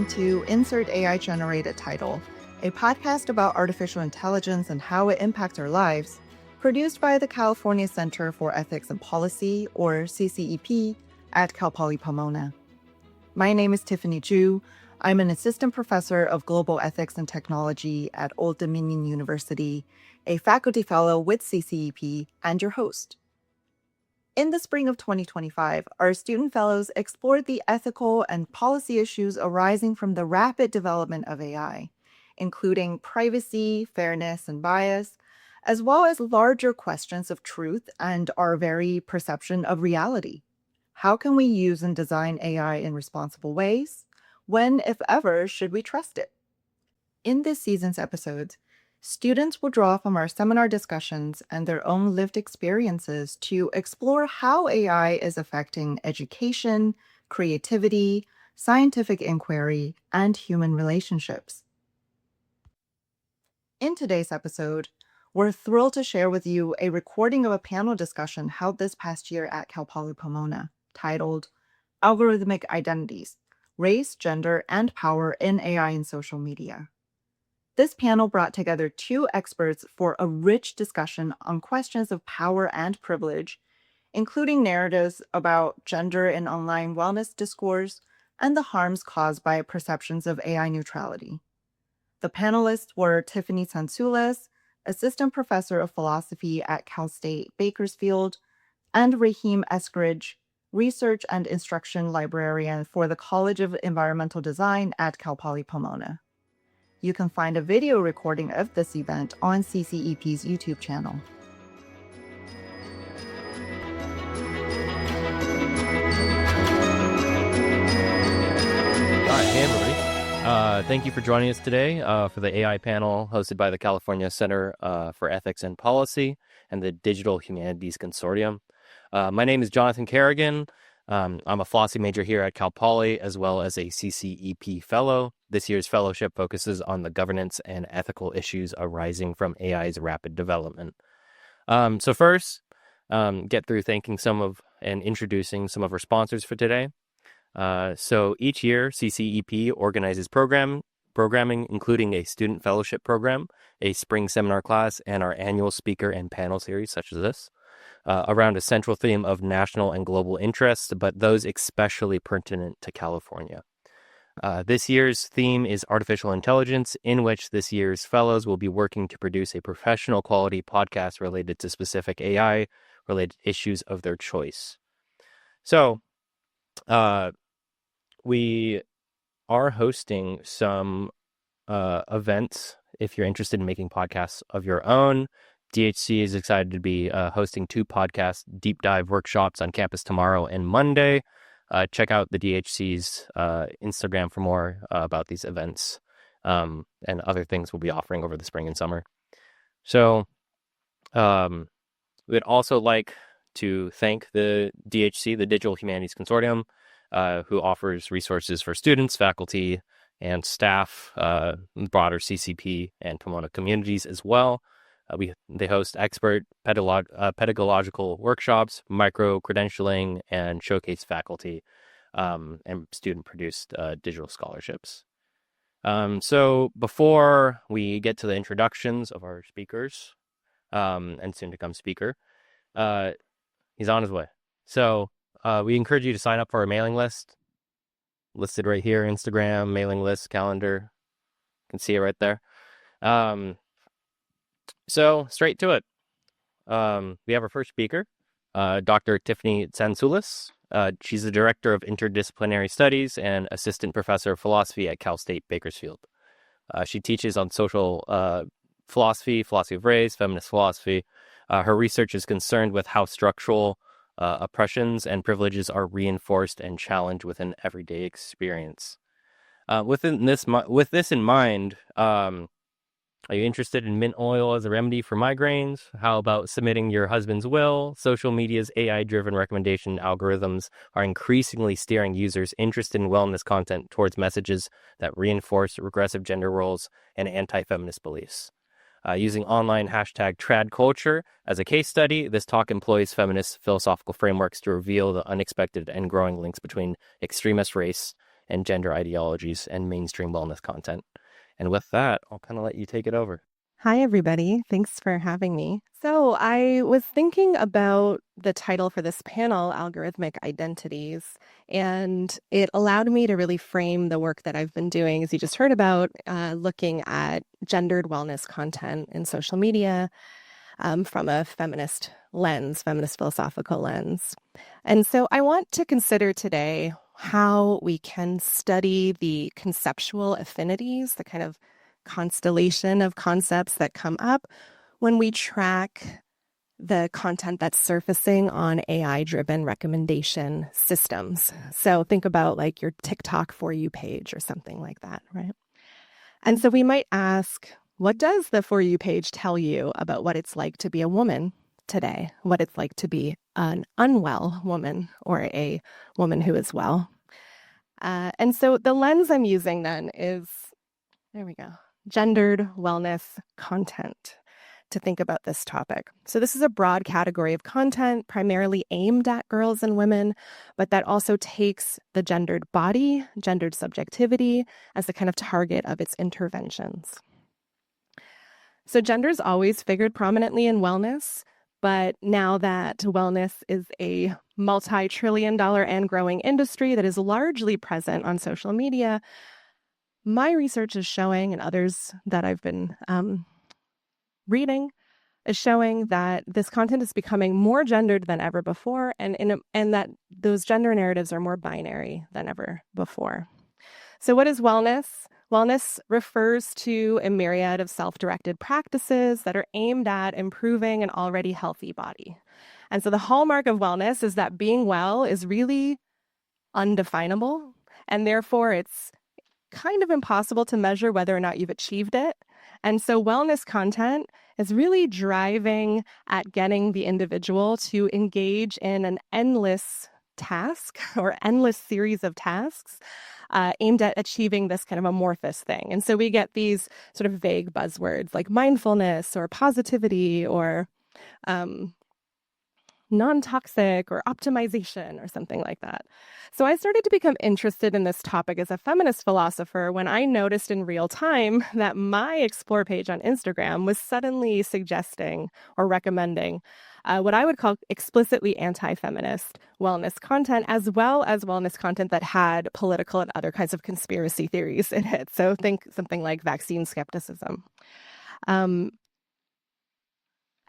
welcome to Insert AI Generated Title, a podcast about artificial intelligence and how it impacts our lives, produced by the California Center for Ethics and Policy, or CCEP, at Cal Poly Pomona. My name is Tiffany Ju. I'm an assistant professor of global ethics and technology at Old Dominion University, a faculty fellow with CCEP, and your host. In the spring of 2025, our student fellows explored the ethical and policy issues arising from the rapid development of AI, including privacy, fairness, and bias, as well as larger questions of truth and our very perception of reality. How can we use and design AI in responsible ways? When, if ever, should we trust it? In this season's episodes, students will draw from our seminar discussions and their own lived experiences to explore how AI is affecting education, creativity, scientific inquiry, and human relationships. In today's episode, we're thrilled to share with you a recording of a panel discussion held this past year at Cal Poly Pomona, titled Algorithmic Identities: Race, Gender, and Power in AI and Social Media. This panel brought together two experts for a rich discussion on questions of power and privilege, including narratives about gender in online wellness discourse and the harms caused by perceptions of AI neutrality. The panelists were Tiffany Tsoulis, assistant professor of philosophy at Cal State Bakersfield, and Rahim Eskridge, research and instruction librarian for the College of Environmental Design at Cal Poly Pomona. You can find a video recording of this event on CCEP's YouTube channel. All right, hey everybody. Thank you for joining us today for the AI panel hosted by the California Center for Ethics and Policy and the Digital Humanities Consortium. My name is Jonathan Kerrigan. I'm a philosophy major here at Cal Poly, as well as a CCEP fellow. This year's fellowship focuses on the governance and ethical issues arising from AI's rapid development. So first, get through thanking and introducing some of our sponsors for today. So each year, CCEP organizes programming, including a student fellowship program, a spring seminar class, and our annual speaker and panel series, such as this, around a central theme of national and global interest, but those especially pertinent to California. This year's theme is artificial intelligence, in which this year's fellows will be working to produce a professional quality podcast related to specific AI-related issues of their choice. So, we are hosting some events. If you're interested in making podcasts of your own, DHC is excited to be hosting two podcast deep dive workshops on campus tomorrow and Monday. Check out the DHC's Instagram for more about these events and other things we'll be offering over the spring and summer. So we'd also like to thank the DHC, the Digital Humanities Consortium, who offers resources for students, faculty, and staff, broader CCP and Pomona communities as well. They host expert pedagogical workshops, micro-credentialing, and showcase faculty and student-produced digital scholarships. So before we get to the introductions of our speakers and soon-to-come speaker, he's on his way. So we encourage you to sign up for our mailing list, listed right here, Instagram, mailing list, calendar. You can see it right there. So straight to it. We have our first speaker, Dr. Tiffany Tsoulis. She's the director of interdisciplinary studies and assistant professor of philosophy at Cal State Bakersfield. She teaches on social philosophy of race, feminist philosophy. Her research is concerned with how structural oppressions and privileges are reinforced and challenged within everyday experience. With this in mind, are you interested in mint oil as a remedy for migraines? How about submitting your husband's will? Social media's AI-driven recommendation algorithms are increasingly steering users interested in wellness content towards messages that reinforce regressive gender roles and anti-feminist beliefs. Using online hashtag #TradCulture as a case study, this talk employs feminist philosophical frameworks to reveal the unexpected and growing links between extremist race and gender ideologies and mainstream wellness content. And with that, I'll kind of let you take it over. Hi, everybody. Thanks for having me. So, I was thinking about the title for this panel, Algorithmic Identities, and it allowed me to really frame the work that I've been doing, as you just heard about, looking at gendered wellness content in social media from a feminist lens, feminist philosophical lens. And so, I want to consider today how we can study the conceptual affinities, the kind of constellation of concepts that come up when we track the content that's surfacing on AI-driven recommendation systems. So think about like your TikTok For You page or something like that, right? And so we might ask, what does the For You page tell you about what it's like to be a woman today? What it's like to be an unwell woman or a woman who is well? And so the lens I'm using then is, there we go, gendered wellness content to think about this topic. So this is a broad category of content primarily aimed at girls and women, but that also takes the gendered body, gendered subjectivity as the kind of target of its interventions. So gender's always figured prominently in wellness, but now that wellness is a multi-trillion-dollar and growing industry that is largely present on social media, my research is showing, and others that I've been reading, is showing that this content is becoming more gendered than ever before, and that those gender narratives are more binary than ever before. So what is wellness? Wellness refers to a myriad of self-directed practices that are aimed at improving an already healthy body. And so the hallmark of wellness is that being well is really undefinable, and therefore it's kind of impossible to measure whether or not you've achieved it. And so wellness content is really driving at getting the individual to engage in an endless task or endless series of tasks aimed at achieving this kind of amorphous thing. And so we get these sort of vague buzzwords like mindfulness or positivity or non-toxic or optimization or something like that. So I started to become interested in this topic as a feminist philosopher when I noticed in real time that my Explore page on Instagram was suddenly suggesting or recommending what I would call explicitly anti-feminist wellness content, as well as wellness content that had political and other kinds of conspiracy theories in it. So think something like vaccine skepticism.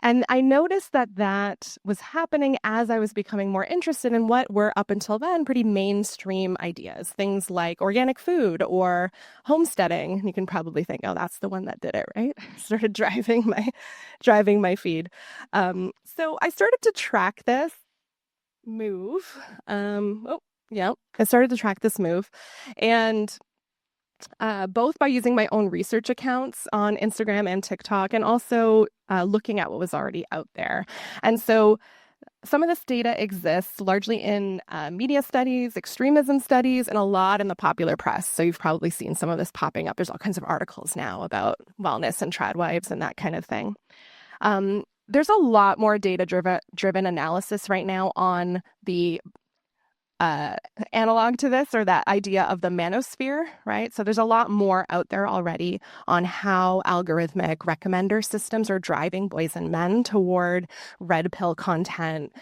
And I noticed that that was happening as I was becoming more interested in what were up until then pretty mainstream ideas, things like organic food or homesteading. You can probably think, oh, that's the one that did it, right? Started driving my feed. So I started to track this move. I started to track this move, and both by using my own research accounts on Instagram and TikTok, and also looking at what was already out there. And so some of this data exists largely in media studies, extremism studies, and a lot in the popular press. So you've probably seen some of this popping up. There's all kinds of articles now about wellness and tradwives and that kind of thing. There's a lot more data-driven analysis right now on the analog to this, or that idea of the manosphere, right? So there's a lot more out there already on how algorithmic recommender systems are driving boys and men toward red pill content,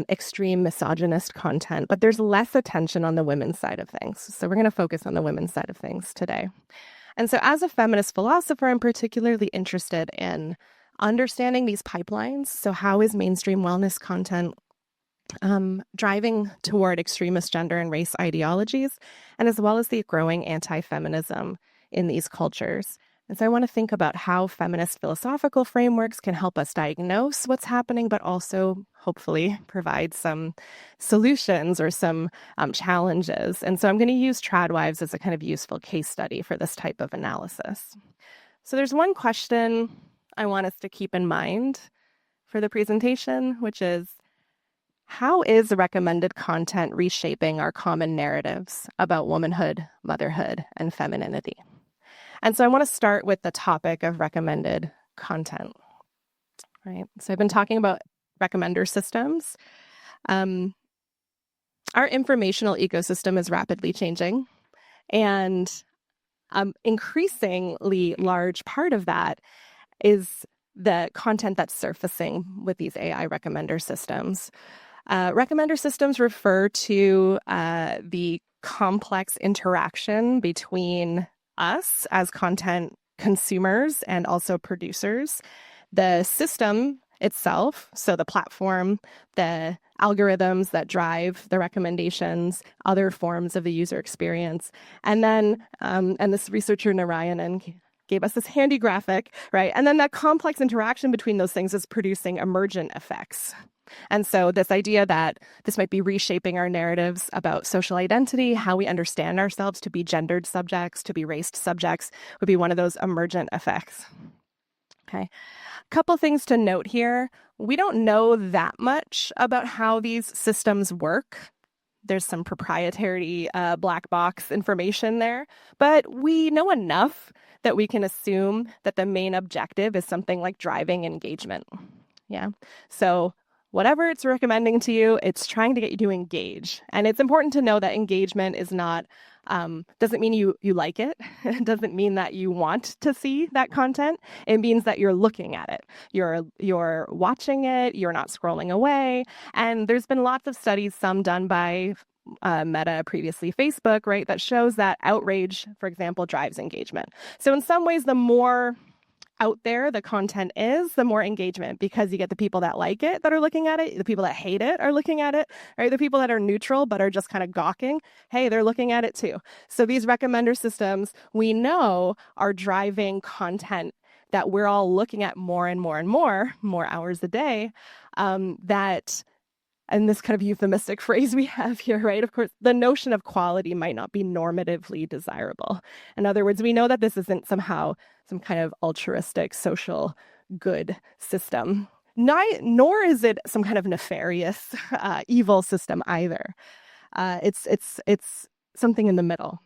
extreme misogynist content, but there's less attention on the women's side of things. So we're going to focus on the women's side of things today. And so as a feminist philosopher, I'm particularly interested in understanding these pipelines. So how is mainstream wellness content driving toward extremist gender and race ideologies, and as well as the growing anti-feminism in these cultures. And so I want to think about how feminist philosophical frameworks can help us diagnose what's happening, but also hopefully provide some solutions or some challenges. And so I'm going to use tradwives as a kind of useful case study for this type of analysis. So there's one question I want us to keep in mind for the presentation, which is, how is recommended content reshaping our common narratives about womanhood, motherhood, and femininity? And so I want to start with the topic of recommended content, right? So I've been talking about recommender systems. Our informational ecosystem is rapidly changing. And increasingly large part of that is the content that's surfacing with these AI recommender systems. Recommender systems refer to the complex interaction between us as content consumers and also producers. The system itself, so the platform, the algorithms that drive the recommendations, other forms of the user experience. And then, and this researcher Narayanan gave us this handy graphic, right? And then that complex interaction between those things is producing emergent effects. And so this idea that this might be reshaping our narratives about social identity, how we understand ourselves to be gendered subjects, to be raced subjects, would be one of those emergent effects. Okay. Couple things to note here. We don't know that much about how these systems work. There's some proprietary black box information there, but we know enough that we can assume that the main objective is something like driving engagement. Yeah. So whatever it's recommending to you, it's trying to get you to engage. And it's important to know that engagement is not, doesn't mean you like it. It doesn't mean that you want to see that content. It means that you're looking at it. You're watching it. You're not scrolling away. And there's been lots of studies, some done by Meta, previously Facebook, right, that shows that outrage, for example, drives engagement. So in some ways, the more out there the content is, the more engagement, because you get the people that like it that are looking at it, the people that hate it are looking at it, right? The people that are neutral but are just kind of gawking, hey, they're looking at it too. So these recommender systems, we know, are driving content that we're all looking at more and more and more hours a day, and this kind of euphemistic phrase we have here, right? Of course, the notion of quality might not be normatively desirable. In other words, we know that this isn't somehow some kind of altruistic social good system, nor is it some kind of nefarious evil system either. It's something in the middle.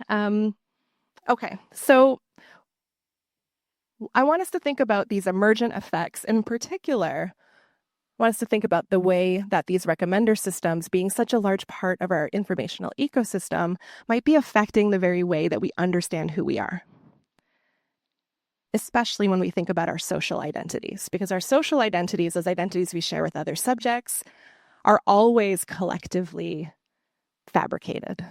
Okay, so I want us to think about these emergent effects. In particular, I want us to think about the way that these recommender systems, being such a large part of our informational ecosystem, might be affecting the very way that we understand who we are, especially when we think about our social identities, because our social identities, those identities we share with other subjects, are always collectively fabricated,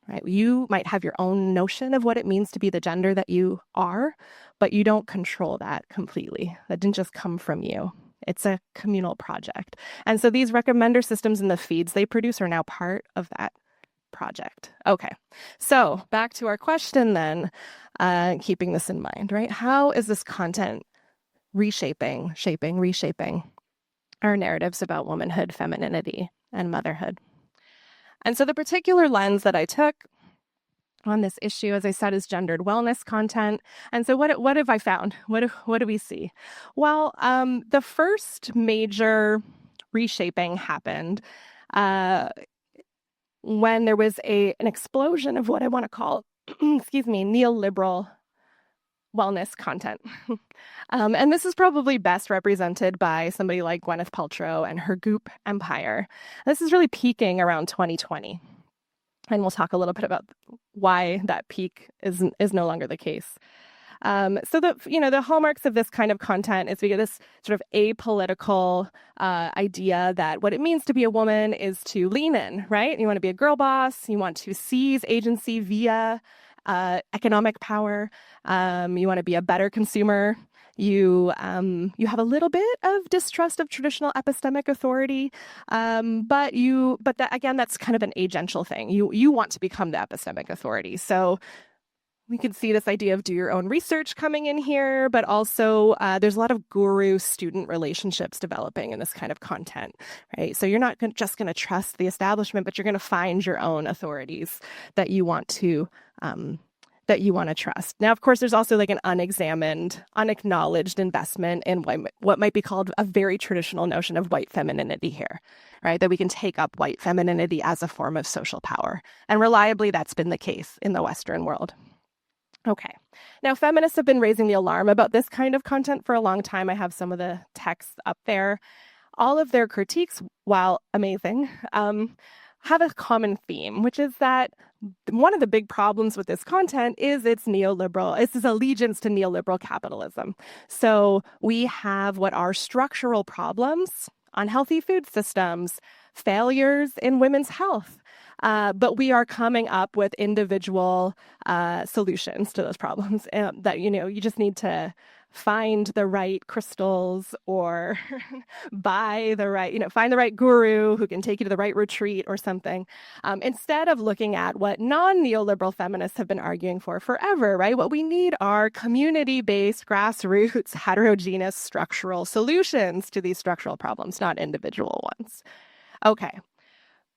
right? You might have your own notion of what it means to be the gender that you are, but you don't control that completely. That didn't just come from you. It's a communal project. And so these recommender systems and the feeds they produce are now part of that project. Okay, so back to our question then, keeping this in mind, right? How is this content reshaping our narratives about womanhood, femininity, and motherhood? And so the particular lens that I took on this issue, as I said, is gendered wellness content. And so what have I found? What do we see? Well, the first major reshaping happened when there was an explosion of what I want to call, neoliberal wellness content. And this is probably best represented by somebody like Gwyneth Paltrow and her Goop empire. This is really peaking around 2020. And we'll talk a little bit about why that peak is no longer the case. So the hallmarks of this kind of content is we get this sort of apolitical idea that what it means to be a woman is to lean in, right? You want to be a girl boss. You want to seize agency via economic power. You want to be a better consumer. You have a little bit of distrust of traditional epistemic authority, but that's kind of an agential thing. You want to become the epistemic authority. So we can see this idea of do your own research coming in here, but also there's a lot of guru-student relationships developing in this kind of content, right? So you're not just going to trust the establishment, but you're going to find your own authorities that you want to trust. Now, of course, there's also like an unexamined, unacknowledged investment in what might be called a very traditional notion of white femininity here, right? That we can take up white femininity as a form of social power. And reliably, that's been the case in the Western world. Okay. Now, feminists have been raising the alarm about this kind of content for a long time. I have some of the texts up there. All of their critiques, while amazing, have a common theme, which is that one of the big problems with this content is it's this allegiance to neoliberal capitalism. So we have what are structural problems, unhealthy food systems, failures in women's health. But we are coming up with individual solutions to those problems that, you just need to find the right crystals or find the right guru who can take you to the right retreat or something, instead of looking at what non-neoliberal feminists have been arguing for forever, right? What we need are community-based, grassroots, heterogeneous structural solutions to these structural problems, not individual ones. Okay.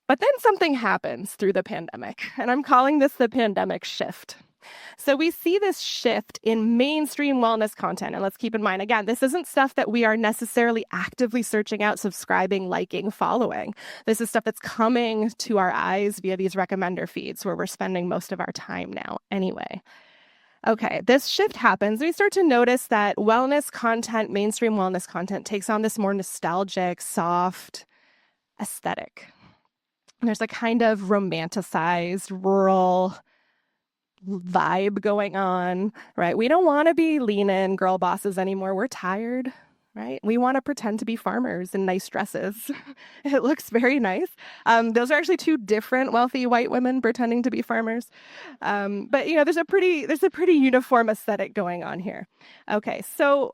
But then something happens through the pandemic, and I'm calling this the pandemic shift. So we see this shift in mainstream wellness content. And let's keep in mind, again, this isn't stuff that we are necessarily actively searching out, subscribing, liking, following. This is stuff that's coming to our eyes via these recommender feeds where we're spending most of our time now anyway. Okay, this shift happens. We start to notice that wellness content, mainstream wellness content, takes on this more nostalgic, soft aesthetic. There's a kind of romanticized, rural vibe going on, right? We don't want to be lean-in girl bosses anymore. We're tired, right? We want to pretend to be farmers in nice dresses. It looks very nice. Those are actually two different wealthy white women pretending to be farmers. But there's a pretty uniform aesthetic going on here. Okay, so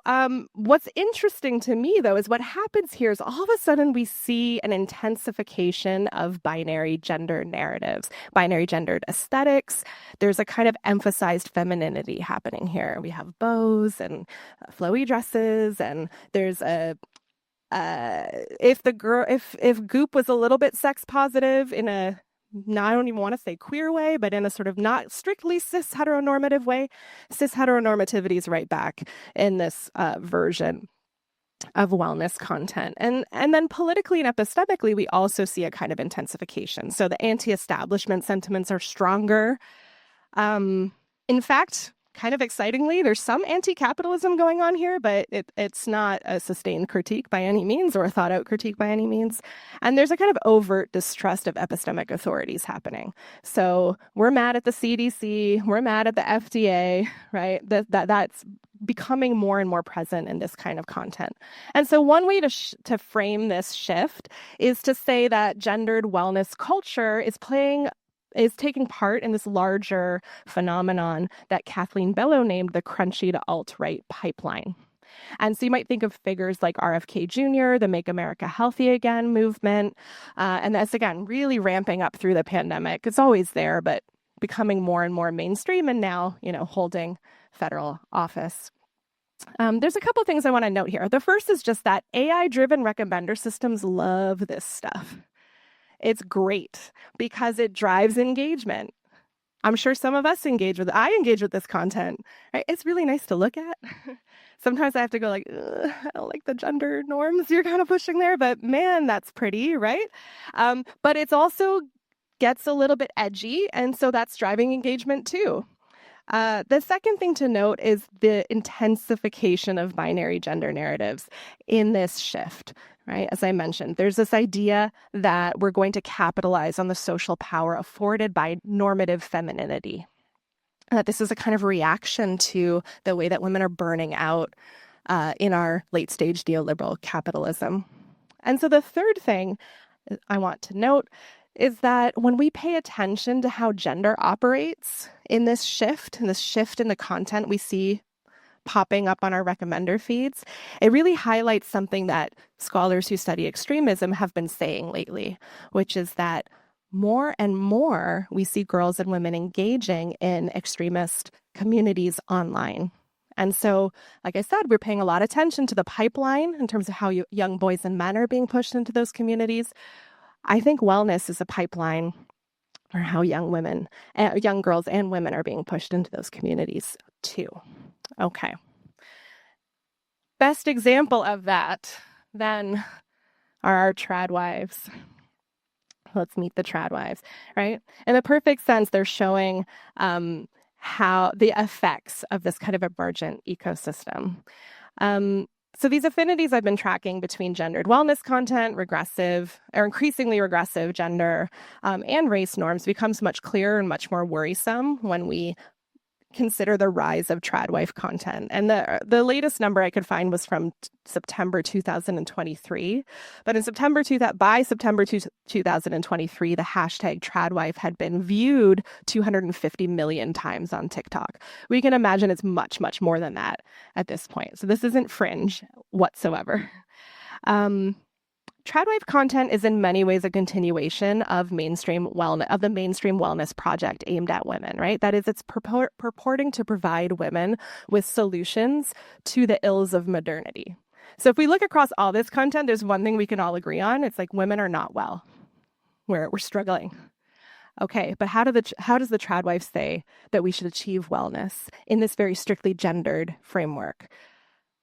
what's interesting to me, though, is what happens here is all of a sudden we see an intensification of binary gender narratives, binary gendered aesthetics. There's a kind of emphasized femininity happening here. We have bows and flowy dresses, and there's if Goop was a little bit sex positive in a, I don't even want to say queer way, but in a sort of not strictly cis heteronormative way, cis heteronormativity is right back in this version of wellness content. And then politically and epistemically, we also see a kind of intensification. So the anti-establishment sentiments are stronger. In fact, kind of excitingly, there's some anti-capitalism going on here, but it's not a sustained critique by any means or a thought-out critique by any means. And there's a kind of overt distrust of epistemic authorities happening. So we're mad at the CDC, we're mad at the FDA, right? That's becoming more and more present in this kind of content. And so one way to frame this shift is to say that gendered wellness culture is taking part in this larger phenomenon that Kathleen Bellow named the crunchy to alt-right pipeline. And so you might think of figures like RFK Jr., the Make America Healthy Again movement, and that's, again, really ramping up through the pandemic. It's always there, but becoming more and more mainstream and now, holding federal office. There's a couple things I want to note here. The first is just that AI-driven recommender systems love this stuff. It's great because it drives engagement. I'm sure some of us I engage with this content, right? It's really nice to look at. Sometimes I have to go like, I don't like the gender norms you're kind of pushing there, but man, that's pretty, right? But it's also gets a little bit edgy, and so that's driving engagement too. The second thing to note is the intensification of binary gender narratives in this shift, right? As I mentioned, there's this idea that we're going to capitalize on the social power afforded by normative femininity. That this is a kind of reaction to the way that women are burning out in our late stage neoliberal capitalism. And so the third thing I want to note is that when we pay attention to how gender operates in this shift in the content we see popping up on our recommender feeds, it really highlights something that scholars who study extremism have been saying lately, which is that more and more we see girls and women engaging in extremist communities online. And so, like I said, we're paying a lot of attention to the pipeline in terms of how young boys and men are being pushed into those communities. I think wellness is a pipeline for how young girls and women are being pushed into those communities too. Okay. Best example of that then are our trad wives. Let's meet the trad wives, right? In a perfect sense, they're showing how the effects of this kind of emergent ecosystem. So these affinities I've been tracking between gendered wellness content, regressive or increasingly regressive gender and race norms becomes much clearer and much more worrisome when we consider the rise of tradwife content. And the latest number I could find was from September 2023. But by September 2023, the hashtag tradwife had been viewed 250 million times on TikTok. We can imagine it's much, much more than that at this point. So this isn't fringe whatsoever. Tradwife content is in many ways a continuation of the mainstream wellness project aimed at women, right? That is, it's purporting to provide women with solutions to the ills of modernity. So if we look across all this content, there's one thing we can all agree on. It's like women are not well. We're struggling. Okay, but how does the tradwife say that we should achieve wellness in this very strictly gendered framework?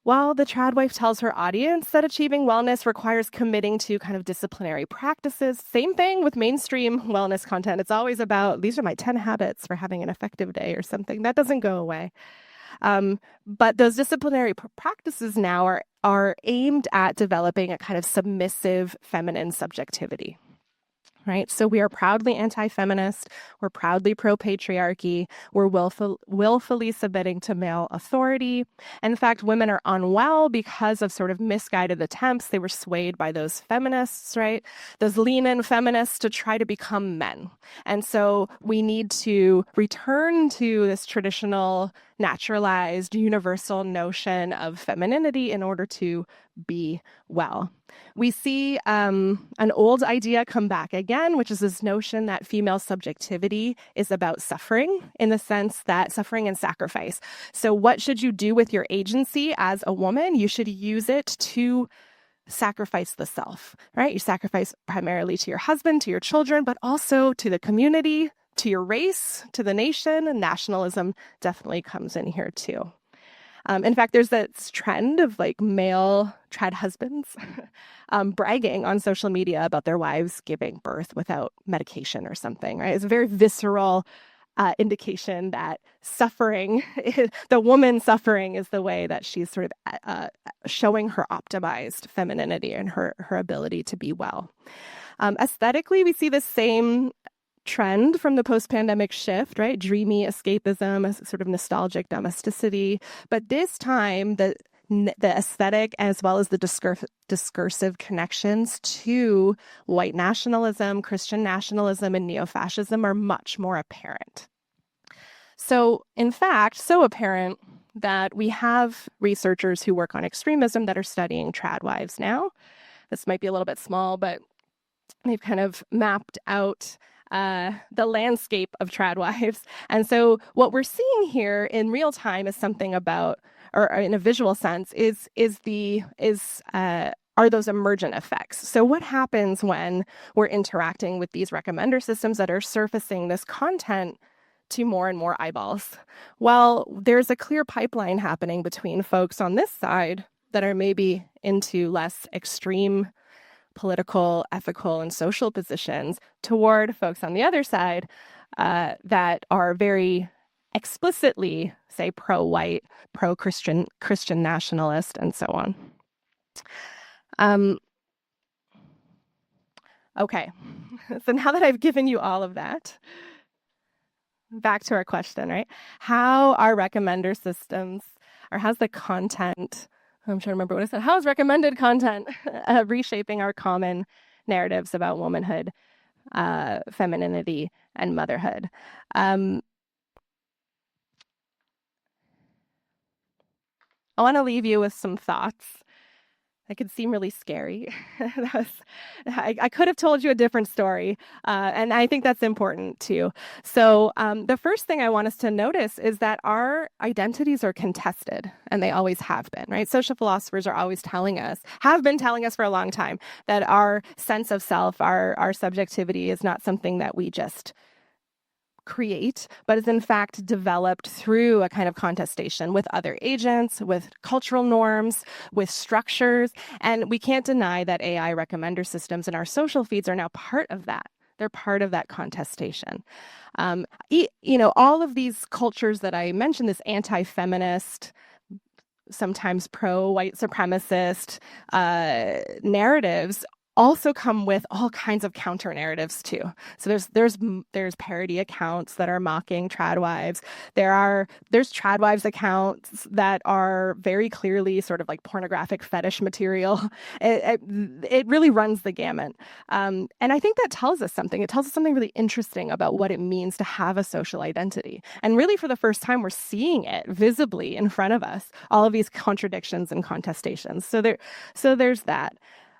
Well, the tradwife tells her audience that achieving wellness requires committing to kind of disciplinary practices. Same thing with mainstream wellness content. It's always about, these are my 10 habits for having an effective day or something. That doesn't go away. But those disciplinary practices now are aimed at developing a kind of submissive feminine subjectivity. Right? So we are proudly anti-feminist, we're proudly pro-patriarchy, we're willfully submitting to male authority. In fact, women are unwell because of sort of misguided attempts. They were swayed by those feminists, right? Those lean-in feminists to try to become men. And so we need to return to this traditional, naturalized, universal notion of femininity in order to be well. We see an old idea come back again, which is this notion that female subjectivity is about suffering, in the sense that suffering and sacrifice. So what should you do with your agency as a woman? You should use it to sacrifice the self, right? You sacrifice primarily to your husband, to your children, but also to the community, to your race, to the nation. And nationalism definitely comes in here too. In fact, there's this trend of like male trad husbands bragging on social media about their wives giving birth without medication or something, right? It's a very visceral indication that suffering, the woman suffering, is the way that she's sort of showing her optimized femininity and her ability to be well. Aesthetically, we see the same trend from the post-pandemic shift, right? Dreamy escapism, a sort of nostalgic domesticity. But this time, the aesthetic as well as the discursive connections to white nationalism, Christian nationalism, and neo-fascism are much more apparent. So, in fact, so apparent that we have researchers who work on extremism that are studying tradwives now. This might be a little bit small, but they've kind of mapped out the landscape of tradwives. And so what we're seeing here in real time is something about, or in a visual sense, are those emergent effects. So what happens when we're interacting with these recommender systems that are surfacing this content to more and more eyeballs? Well, there's a clear pipeline happening between folks on this side that are maybe into less extreme political, ethical, and social positions toward folks on the other side that are very explicitly, say, pro-white, pro-Christian, Christian nationalist, and so on. Okay, so now that I've given you all of that, back to our question, right? How are recommender systems, or how's the content, I'm trying to remember what I said, how is recommended content reshaping our common narratives about womanhood, femininity, and motherhood? I want to leave you with some thoughts. That could seem really scary. I could have told you a different story, and I think that's important too. So the first thing I want us to notice is that our identities are contested, and they always have been, right? Social philosophers are always have been telling us for a long time, that our sense of self, our subjectivity is not something that we just create, but is in fact developed through a kind of contestation with other agents, with cultural norms, with structures. And we can't deny that AI recommender systems in our social feeds are now part of that. They're part of that contestation. All of these cultures that I mentioned, this anti-feminist, sometimes pro-white supremacist narratives also come with all kinds of counter narratives too. So there's parody accounts that are mocking trad wives. There's trad wives accounts that are very clearly sort of like pornographic fetish material. It really runs the gamut. And I think that tells us something. It tells us something really interesting about what it means to have a social identity. And really, for the first time, we're seeing it visibly in front of us, all of these contradictions and contestations. So there's that.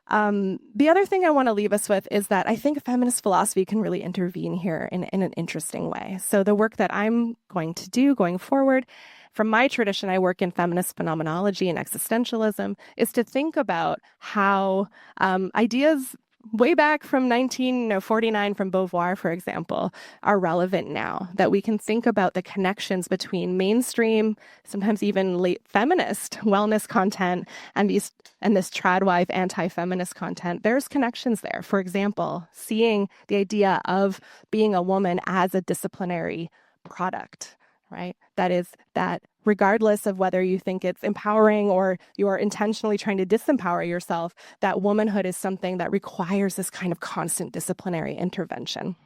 The other thing I want to leave us with is that I think feminist philosophy can really intervene here in an interesting way. So the work that I'm going to do going forward, from my tradition, I work in feminist phenomenology and existentialism, is to think about how ideas way back from 1949 from Beauvoir, for example, are relevant now, that we can think about the connections between mainstream, sometimes even late feminist wellness content and this tradwife anti-feminist content. There's connections there. For example, seeing the idea of being a woman as a disciplinary product, right? That regardless of whether you think it's empowering or you're intentionally trying to disempower yourself, that womanhood is something that requires this kind of constant disciplinary intervention.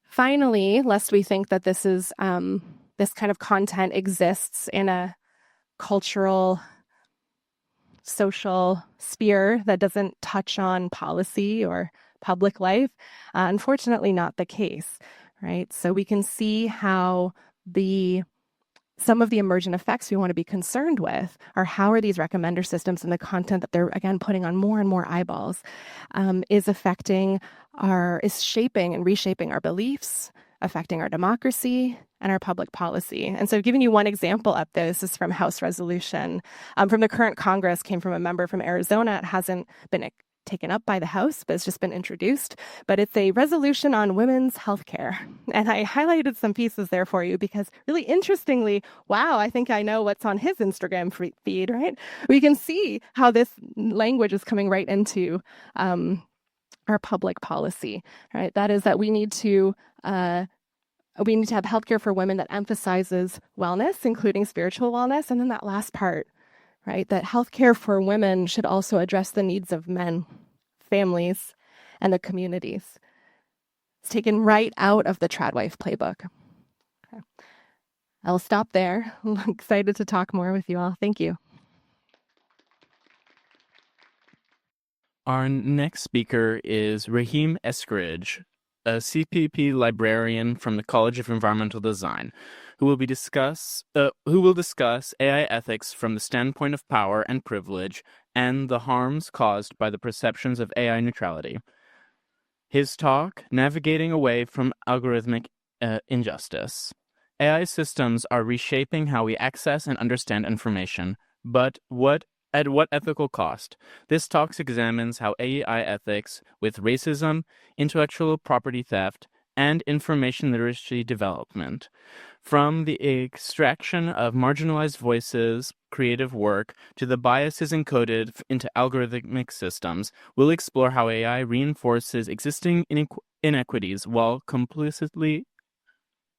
Finally, lest we think that this kind of content exists in a cultural, social sphere that doesn't touch on policy or public life, unfortunately not the case, right? So we can see how some of the emergent effects we want to be concerned with are how are these recommender systems and the content that they're, again, putting on more and more eyeballs is shaping and reshaping our beliefs, affecting our democracy and our public policy. And so giving you one example of this is from House resolution from the current Congress, came from a member from Arizona. It hasn't been taken up by the House, but it's just been introduced. But it's a resolution on women's health care. And I highlighted some pieces there for you because really interestingly, wow, I think I know what's on his Instagram feed, right? We can see how this language is coming right into our public policy, right? That is that we need to have healthcare for women that emphasizes wellness, including spiritual wellness. And then that last part, right? That healthcare for women should also address the needs of men, families, and the communities. It's taken right out of the Tradwife playbook. Okay. I'll stop there. I'm excited to talk more with you all. Thank you. Our next speaker is Rahim Eskridge, a CPP librarian from the College of Environmental Design, who will discuss AI ethics from the standpoint of power and privilege and the harms caused by the perceptions of AI neutrality. His talk, Navigating Away from Algorithmic Injustice. AI systems are reshaping how we access and understand information, but at what ethical cost? This talk examines how AI ethics with racism, intellectual property theft, and information literacy development. From the extraction of marginalized voices, creative work, to the biases encoded into algorithmic systems, we'll explore how AI reinforces existing inequities while complicitly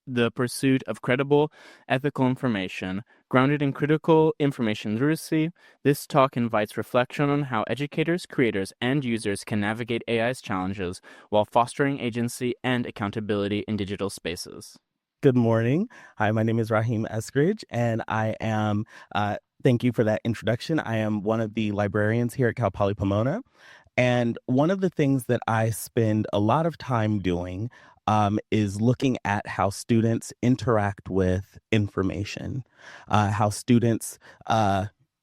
the pursuit of credible, ethical information, grounded in critical information literacy. This talk invites reflection on how educators, creators, and users can navigate AI's challenges while fostering agency and accountability in digital spaces. Good morning. Hi, my name is Rahim Eskridge, and I am, thank you for that introduction. I am one of the librarians here at Cal Poly Pomona. And one of the things that I spend a lot of time doing is looking at how students interact with information, how students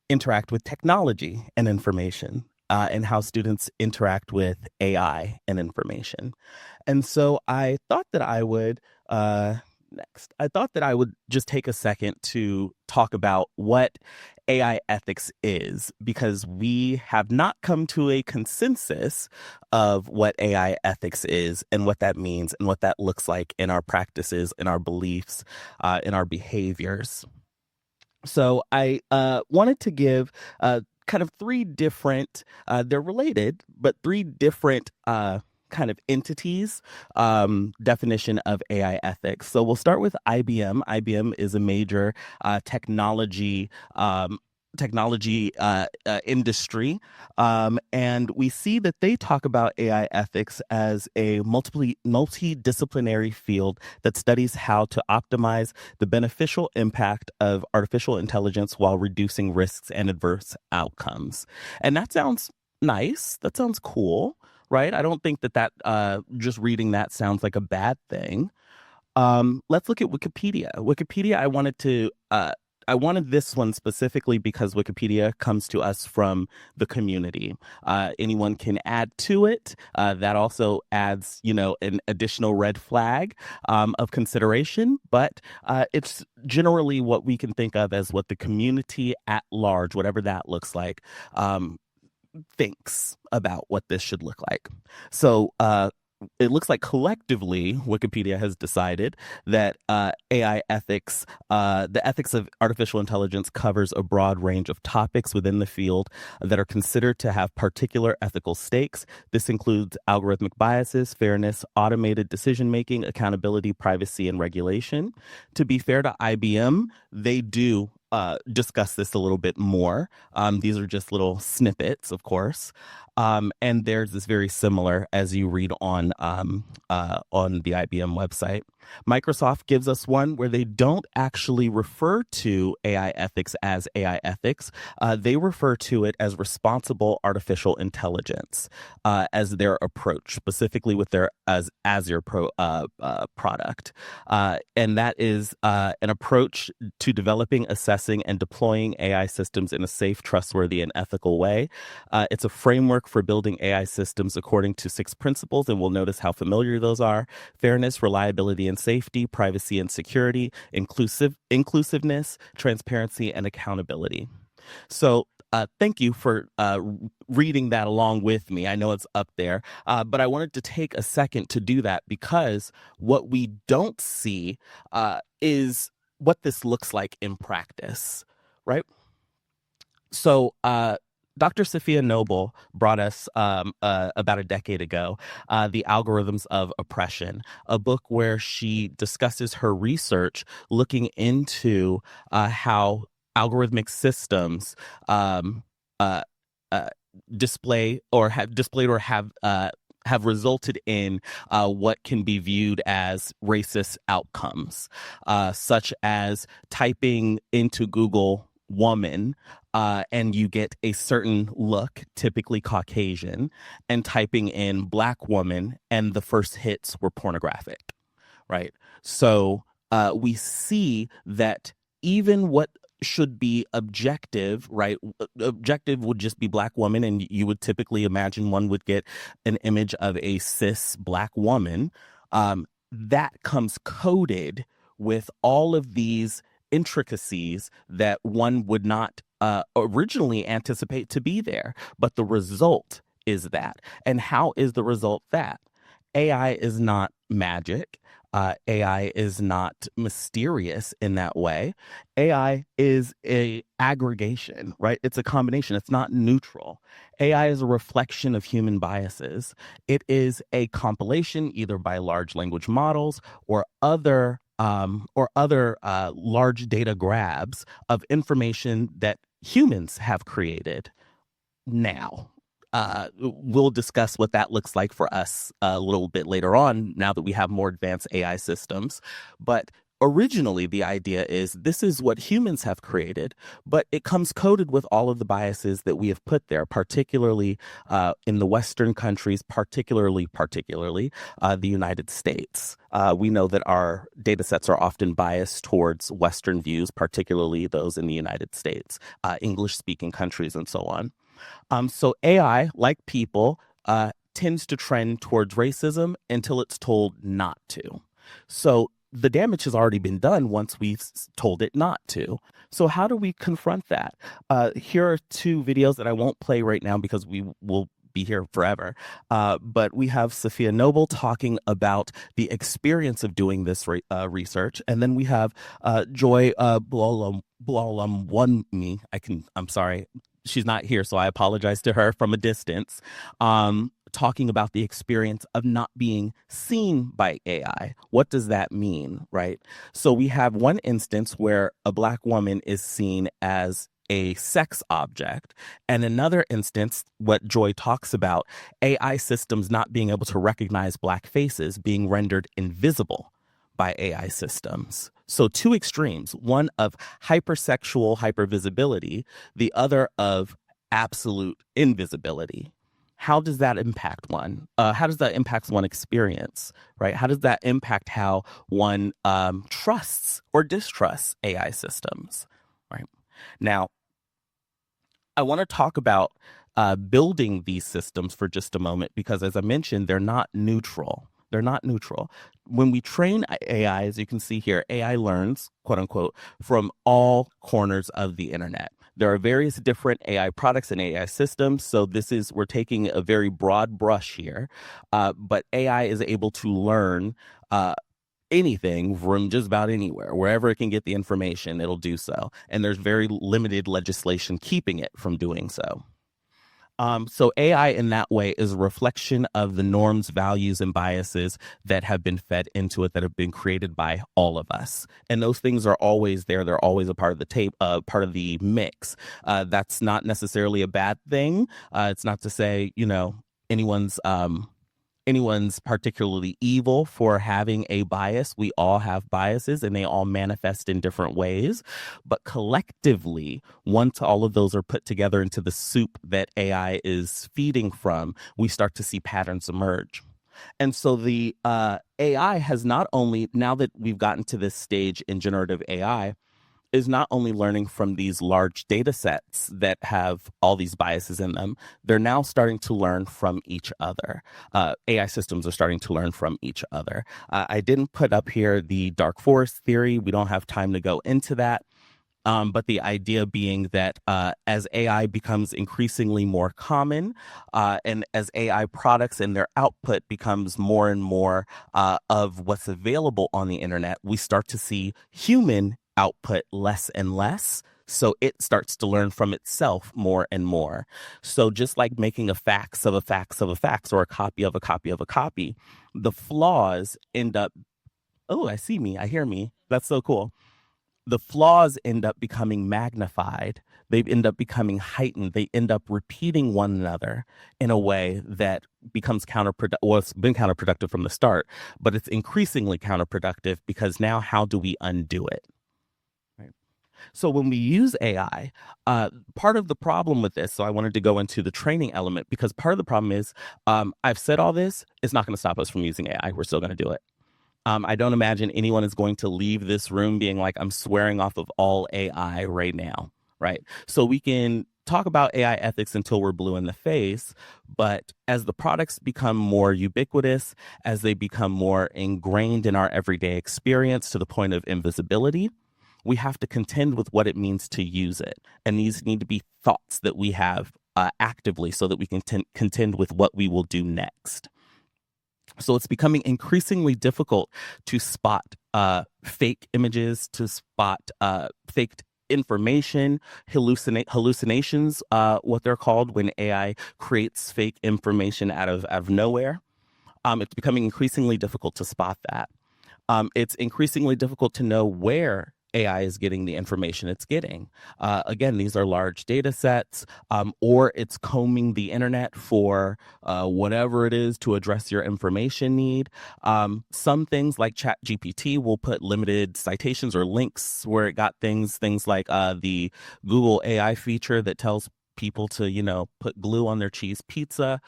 interact with technology and information, and how students interact with AI and information. And so I thought that I would just take a second to talk about what AI ethics is, because we have not come to a consensus of what AI ethics is and what that means and what that looks like in our practices, in our beliefs, in our behaviors. So I wanted to give kind of three different, they're related, but three different kind of entities definition of AI ethics. So we'll start with IBM. IBM is a major technology industry. And we see that they talk about AI ethics as a multidisciplinary field that studies how to optimize the beneficial impact of artificial intelligence while reducing risks and adverse outcomes. And that sounds nice. That sounds cool, right? I don't think that just reading that sounds like a bad thing. Let's look at Wikipedia. I wanted this one specifically because Wikipedia comes to us from the community. Anyone can add to it. That also adds, an additional red flag of consideration, but it's generally what we can think of as what the community at large, whatever that looks like, thinks about what this should look like. So it looks like collectively Wikipedia has decided that AI ethics, the ethics of artificial intelligence covers a broad range of topics within the field that are considered to have particular ethical stakes. This includes algorithmic biases, fairness, automated decision-making, accountability, privacy, and regulation. To be fair to IBM, they do discuss this a little bit more. These are just little snippets, of course. And theirs is very similar as you read on the IBM website. Microsoft gives us one where they don't actually refer to AI ethics as AI ethics. They refer to it as responsible artificial intelligence as their approach, specifically with their Azure product. And that is an approach to developing, assessing, and deploying AI systems in a safe, trustworthy, and ethical way. It's a framework for building AI systems according to 6 principles, and we'll notice how familiar those are: fairness, reliability, and safety, privacy and security, inclusiveness, transparency, and accountability. So thank you for reading that along with me. I know it's up there, but I wanted to take a second to do that because what we don't see is what this looks like in practice, right? So Dr. Safiya Noble brought us about a decade ago, The Algorithms of Oppression, a book where she discusses her research looking into how algorithmic systems display or have displayed or have resulted in what can be viewed as racist outcomes, such as typing into Google woman, and you get a certain look, typically Caucasian, and typing in black woman, and the first hits were pornographic, right? So we see that even what should be objective, right? Objective would just be black woman, and you would typically imagine one would get an image of a cis black woman. That comes coded with all of these intricacies that one would not originally anticipate to be there. But the result is that. And how is the result that? AI is not magic. AI is not mysterious in that way. AI is a aggregation, right? It's a combination. It's not neutral. AI is a reflection of human biases. It is a compilation either by large language models or other large data grabs of information that humans have created. Now, we'll discuss what that looks like for us a little bit later on, now that we have more advanced AI systems. But originally, the idea is this is what humans have created, but it comes coded with all of the biases that we have put there, particularly in the Western countries, particularly the United States. We know that our data sets are often biased towards Western views, particularly those in the United States, English-speaking countries, and so on. So AI, like people, tends to trend towards racism until it's told not to. So the damage has already been done once we've told it not to. So how do we confront that? Here are 2 videos that I won't play right now because we will be here forever. But we have Safiya Noble talking about the experience of doing this research. And then we have Joy Buolamwunmi. I'm sorry. She's not here, so I apologize to her from a distance, talking about the experience of not being seen by AI. What does that mean, right? So we have one instance where a Black woman is seen as a sex object, and another instance, what Joy talks about, AI systems not being able to recognize Black faces, being rendered invisible by AI systems. So two extremes, one of hypersexual hypervisibility, the other of absolute invisibility. How does that impact one? How does that impact one experience, right? How does that impact how one trusts or distrusts AI systems, right? Now, I want to talk about building these systems for just a moment, because as I mentioned, they're not neutral. They're not neutral. When we train AI, as you can see here, AI learns, quote unquote, from all corners of the internet. There are various different AI products and AI systems. So we're taking a very broad brush here, but AI is able to learn anything from just about anywhere. Wherever it can get the information, it'll do so. And there's very limited legislation keeping it from doing so. So AI in that way is a reflection of the norms, values, and biases that have been fed into it, that have been created by all of us. And those things are always there. They're always a part of the part of the mix. That's not necessarily a bad thing. It's not to say, anyone's particularly evil for having a bias. We all have biases and they all manifest in different ways. But collectively, once all of those are put together into the soup that AI is feeding from, we start to see patterns emerge. And so the AI has not only, now that we've gotten to this stage in generative AI, is not only learning from these large data sets that have all these biases in them, they're now starting to learn from each other. AI systems are starting to learn from each other. I didn't put up here the dark forest theory. We don't have time to go into that. But the idea being that as AI becomes increasingly more common, and as AI products and their output becomes more and more of what's available on the internet, we start to see human output less and less. So it starts to learn from itself more and more. So just like making a fax of a fax of a fax, or a copy of a copy of a copy, the flaws end up, oh, I see me, I hear me. That's so cool. The flaws end up becoming magnified. They end up becoming heightened. They end up repeating one another in a way that becomes counterproductive. Well, it's been counterproductive from the start, but it's increasingly counterproductive, because now how do we undo it? So when we use AI, part of the problem with this, so I wanted to go into the training element, because part of the problem is, I've said all this, it's not going to stop us from using AI. We're still going to do it. I don't imagine anyone is going to leave this room being like, I'm swearing off of all AI right now, right? So we can talk about AI ethics until we're blue in the face, but as the products become more ubiquitous, as they become more ingrained in our everyday experience to the point of invisibility, we have to contend with what it means to use it. And these need to be thoughts that we have actively, so that we can contend with what we will do next. So it's becoming increasingly difficult to spot fake images, to spot faked information, hallucinations, what they're called, when AI creates fake information out of nowhere. It's becoming increasingly difficult to spot that. It's increasingly difficult to know where AI is getting the information it's getting. Again, these are large data sets, or it's combing the internet for whatever it is to address your information need. Some things like ChatGPT will put limited citations or links where it got things like the Google AI feature that tells people to, put glue on their cheese pizza.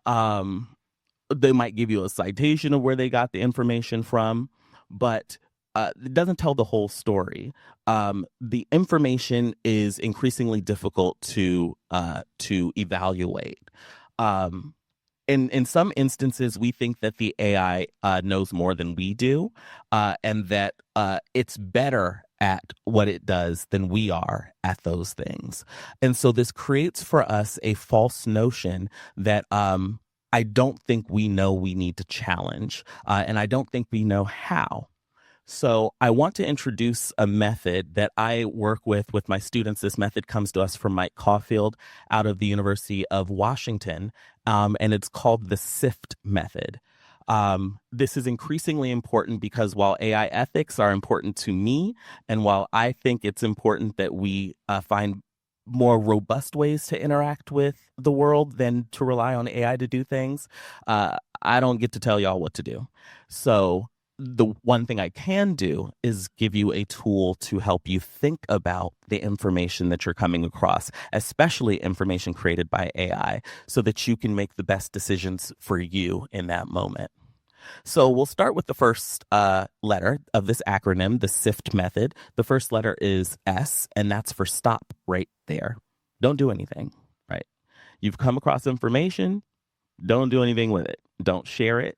They might give you a citation of where they got the information from, but it doesn't tell the whole story. The information is increasingly difficult to evaluate. In some instances, we think that the AI knows more than we do, and that it's better at what it does than we are at those things. And so this creates for us a false notion that I don't think we know we need to challenge, and I don't think we know how. So I want to introduce a method that I work with my students. This method comes to us from Mike Caulfield out of the University of Washington, and it's called the SIFT method. This is increasingly important because while AI ethics are important to me, and while I think it's important that we find more robust ways to interact with the world than to rely on AI to do things, I don't get to tell y'all what to do. So the one thing I can do is give you a tool to help you think about the information that you're coming across, especially information created by AI, so that you can make the best decisions for you in that moment. So we'll start with the first letter of this acronym, the SIFT method. The first letter is S, and that's for stop right there. Don't do anything, right? You've come across information, don't do anything with it. Don't share it,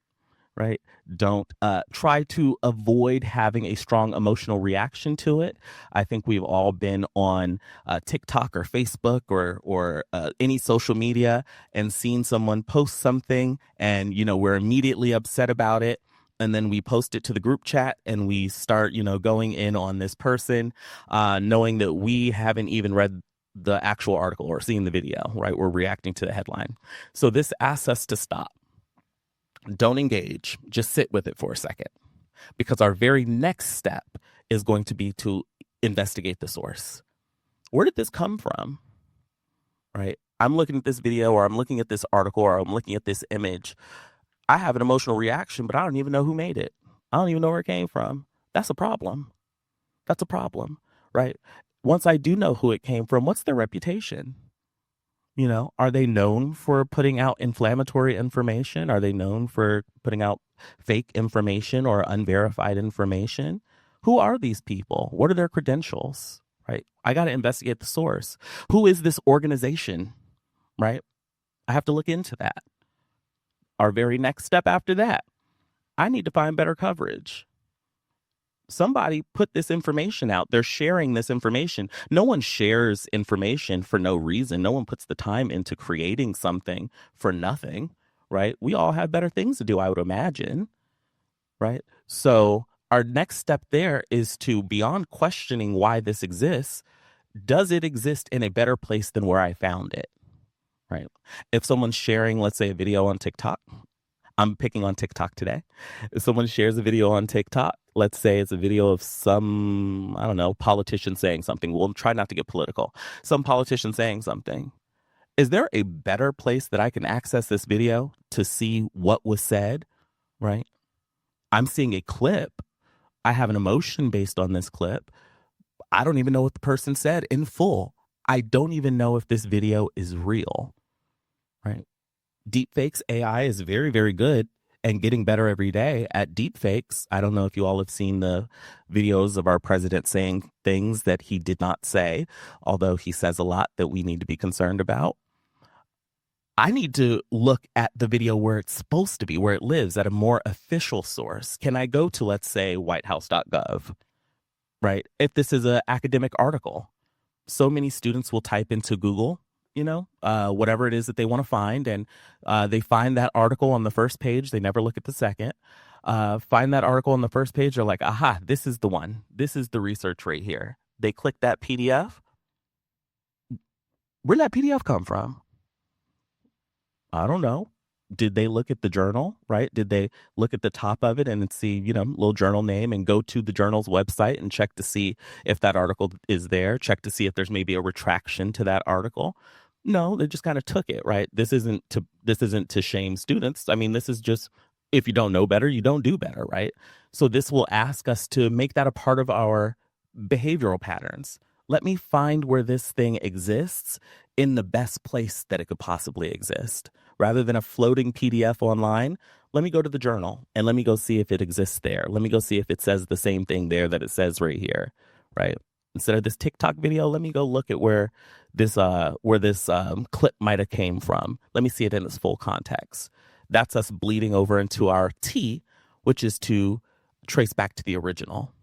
right? Don't try to avoid having a strong emotional reaction to it. I think we've all been on TikTok or Facebook or any social media and seen someone post something, and we're immediately upset about it. And then we post it to the group chat and we start, going in on this person, knowing that we haven't even read the actual article or seen the video, right? We're reacting to the headline. So this asks us to stop. Don't engage. Just sit with it for a second, because our very next step is going to be to investigate the source. Where did this come from? Right? I'm looking at this video, or I'm looking at this article, or I'm looking at this image. I have an emotional reaction, but I don't even know who made it. I don't even know where it came from. That's a problem. That's a problem, right? Once I do know who it came from, what's their reputation? Are they known for putting out inflammatory information? Are they known for putting out fake information or unverified information? Who are these people? What are their credentials, right? I got to investigate the source. Who is this organization, right? I have to look into that. Our very next step after that, I need to find better coverage. Somebody put this information out. They're sharing this information. No one shares information for no reason. No one puts the time into creating something for nothing, right? We all have better things to do, I would imagine, right? So our next step there is to, beyond questioning why this exists, does it exist in a better place than where I found it, right? If someone's sharing, let's say, a video on TikTok, I'm picking on TikTok today. If someone shares a video on TikTok, let's say it's a video of some, I don't know, politician saying something. We'll try not to get political. Some politician saying something. Is there a better place that I can access this video to see what was said, right? I'm seeing a clip. I have an emotion based on this clip. I don't even know what the person said in full. I don't even know if this video is real, right? Deepfakes, AI is very, very good and getting better every day at deepfakes. I don't know if you all have seen the videos of our president saying things that he did not say, although he says a lot that we need to be concerned about. I need to look at the video where it's supposed to be, where it lives, at a more official source. Can I go to, let's say, whitehouse.gov, right? If this is an academic article, so many students will type into Google, whatever it is that they want to find. And they find that article on the first page. They never look at the second. Find that article on the first page. They're like, aha, this is the one. This is the research right here. They click that PDF. Where'd that PDF come from? I don't know. Did they look at the journal, right? Did they look at the top of it and see, little journal name, and go to the journal's website and check to see if that article is there, check to see if there's maybe a retraction to that article? No, they just kind of took it, right? This isn't to shame students. I mean, this is just, if you don't know better, you don't do better, right? So this will ask us to make that a part of our behavioral patterns. Let me find where this thing exists in the best place that it could possibly exist. Rather than a floating PDF online, let me go to the journal and let me go see if it exists there. Let me go see if it says the same thing there that it says right here, right? Instead of this TikTok video, let me go look at where this clip might have came from. Let me see it in its full context. That's us bleeding over into our T, which is to trace back to the original.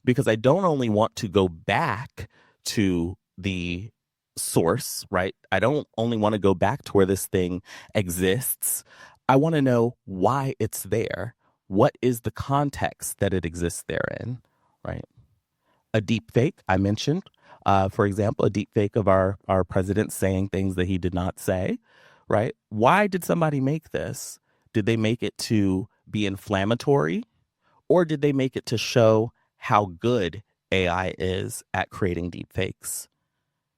Because I don't only want to go back to the source, right? I don't only want to go back to where this thing exists. I want to know why it's there. What is the context that it exists therein, right? A deep fake, I mentioned, for example, a deep fake of our president saying things that he did not say, right? Why did somebody make this? Did they make it to be inflammatory, or did they make it to show how good AI is at creating deep fakes?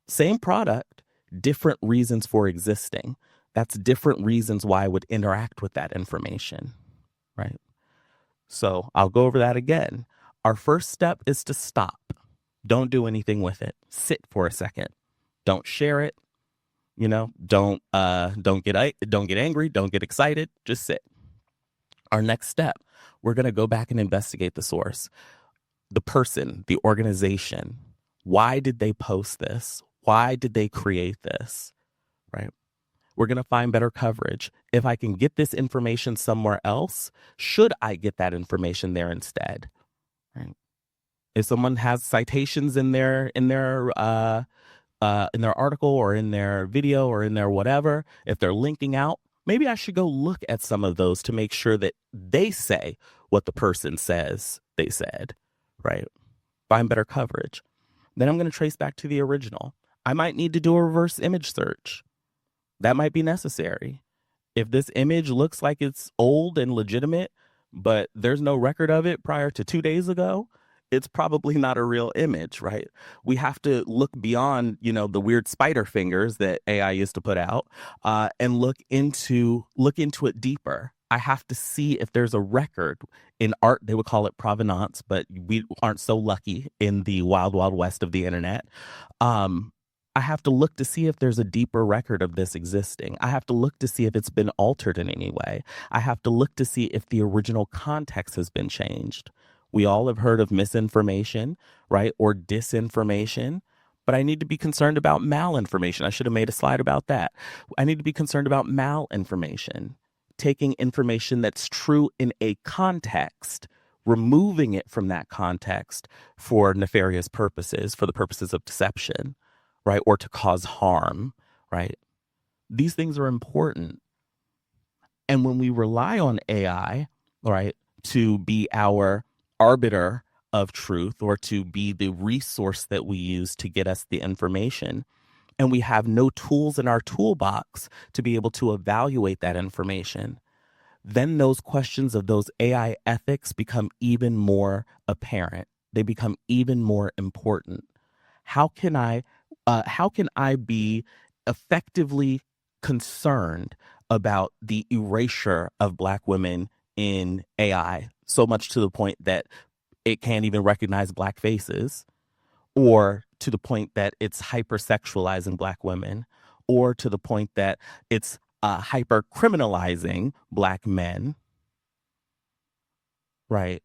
Same product, different reasons for existing. That's different reasons why I would interact with that information, right? So I'll go over that again. Our first step is to stop. Don't do anything with it. Sit for a second. Don't share it. Don't get angry. Don't get excited. Just sit. Our next step, we're going to go back and investigate the source, the person, the organization. Why did they post this? Why did they create this? Right? We're going to find better coverage. If I can get this information somewhere else, should I get that information there instead? Right? If someone has citations in their article or in their video or in their whatever, if they're linking out, maybe I should go look at some of those to make sure that they say what the person says they said, right? Find better coverage. Then I'm going to trace back to the original. I might need to do a reverse image search. That might be necessary. If this image looks like it's old and legitimate, but there's no record of it prior to 2 days ago, it's probably not a real image, right? We have to look beyond, the weird spider fingers that AI used to put out, and look into it deeper. I have to see if there's a record. In art, they would call it provenance, but we aren't so lucky in the wild, wild west of the internet. I have to look to see if there's a deeper record of this existing. I have to look to see if it's been altered in any way. I have to look to see if the original context has been changed. We all have heard of misinformation, right? Or disinformation, but I need to be concerned about malinformation. I should have made a slide about that. I need to be concerned about malinformation, taking information that's true in a context, removing it from that context for nefarious purposes, for the purposes of deception, right? Or to cause harm, right? These things are important. And when we rely on AI, right, to be our arbiter of truth or to be the resource that we use to get us the information, and we have no tools in our toolbox to be able to evaluate that information, then those questions of those AI ethics become even more apparent. They become even more important. How can I be effectively concerned about the erasure of Black women in AI, so much to the point that it can't even recognize Black faces, or to the point that it's hypersexualizing Black women, or to the point that it's hyper-criminalizing Black men, right?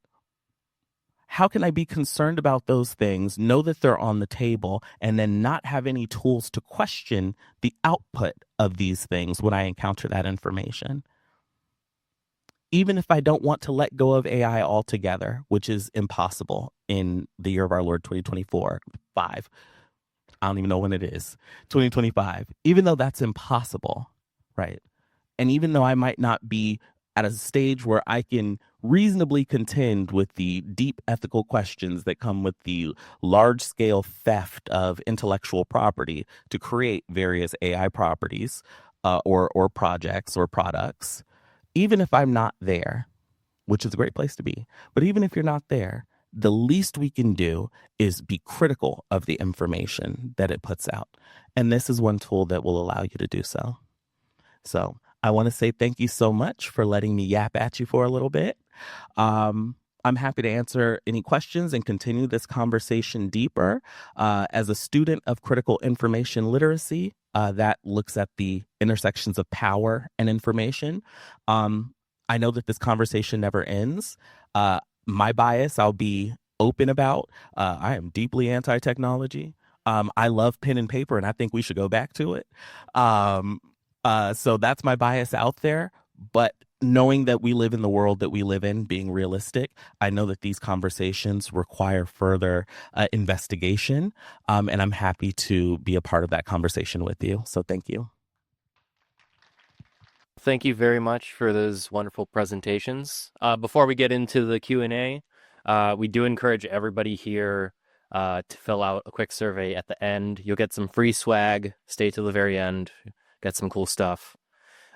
How can I be concerned about those things, know that they're on the table, and then not have any tools to question the output of these things when I encounter that information? Even if I don't want to let go of AI altogether, which is impossible in the year of our Lord 2024, 5. I don't even know when it is, 2025. Even though that's impossible, right? And even though I might not be at a stage where I can reasonably contend with the deep ethical questions that come with the large-scale theft of intellectual property to create various AI properties or projects or products, even if I'm not there, which is a great place to be, but even if you're not there, the least we can do is be critical of the information that it puts out. And this is one tool that will allow you to do so. So I want to say thank you so much for letting me yap at you for a little bit. I'm happy to answer any questions and continue this conversation deeper. As a student of critical information literacy, that looks at the intersections of power and information, I know that this conversation never ends. My bias, I'll be open about. I am deeply anti-technology. I love pen and paper, and I think we should go back to it. So that's my bias out there. But knowing that we live in the world that we live in, being realistic, I know that these conversations require further investigation, and I'm happy to be a part of that conversation with you. So thank you. Thank you very much for those wonderful presentations. Before we get into the Q&A, we do encourage everybody here to fill out a quick survey at the end. You'll get some free swag. Stay till the very end. Get some cool stuff.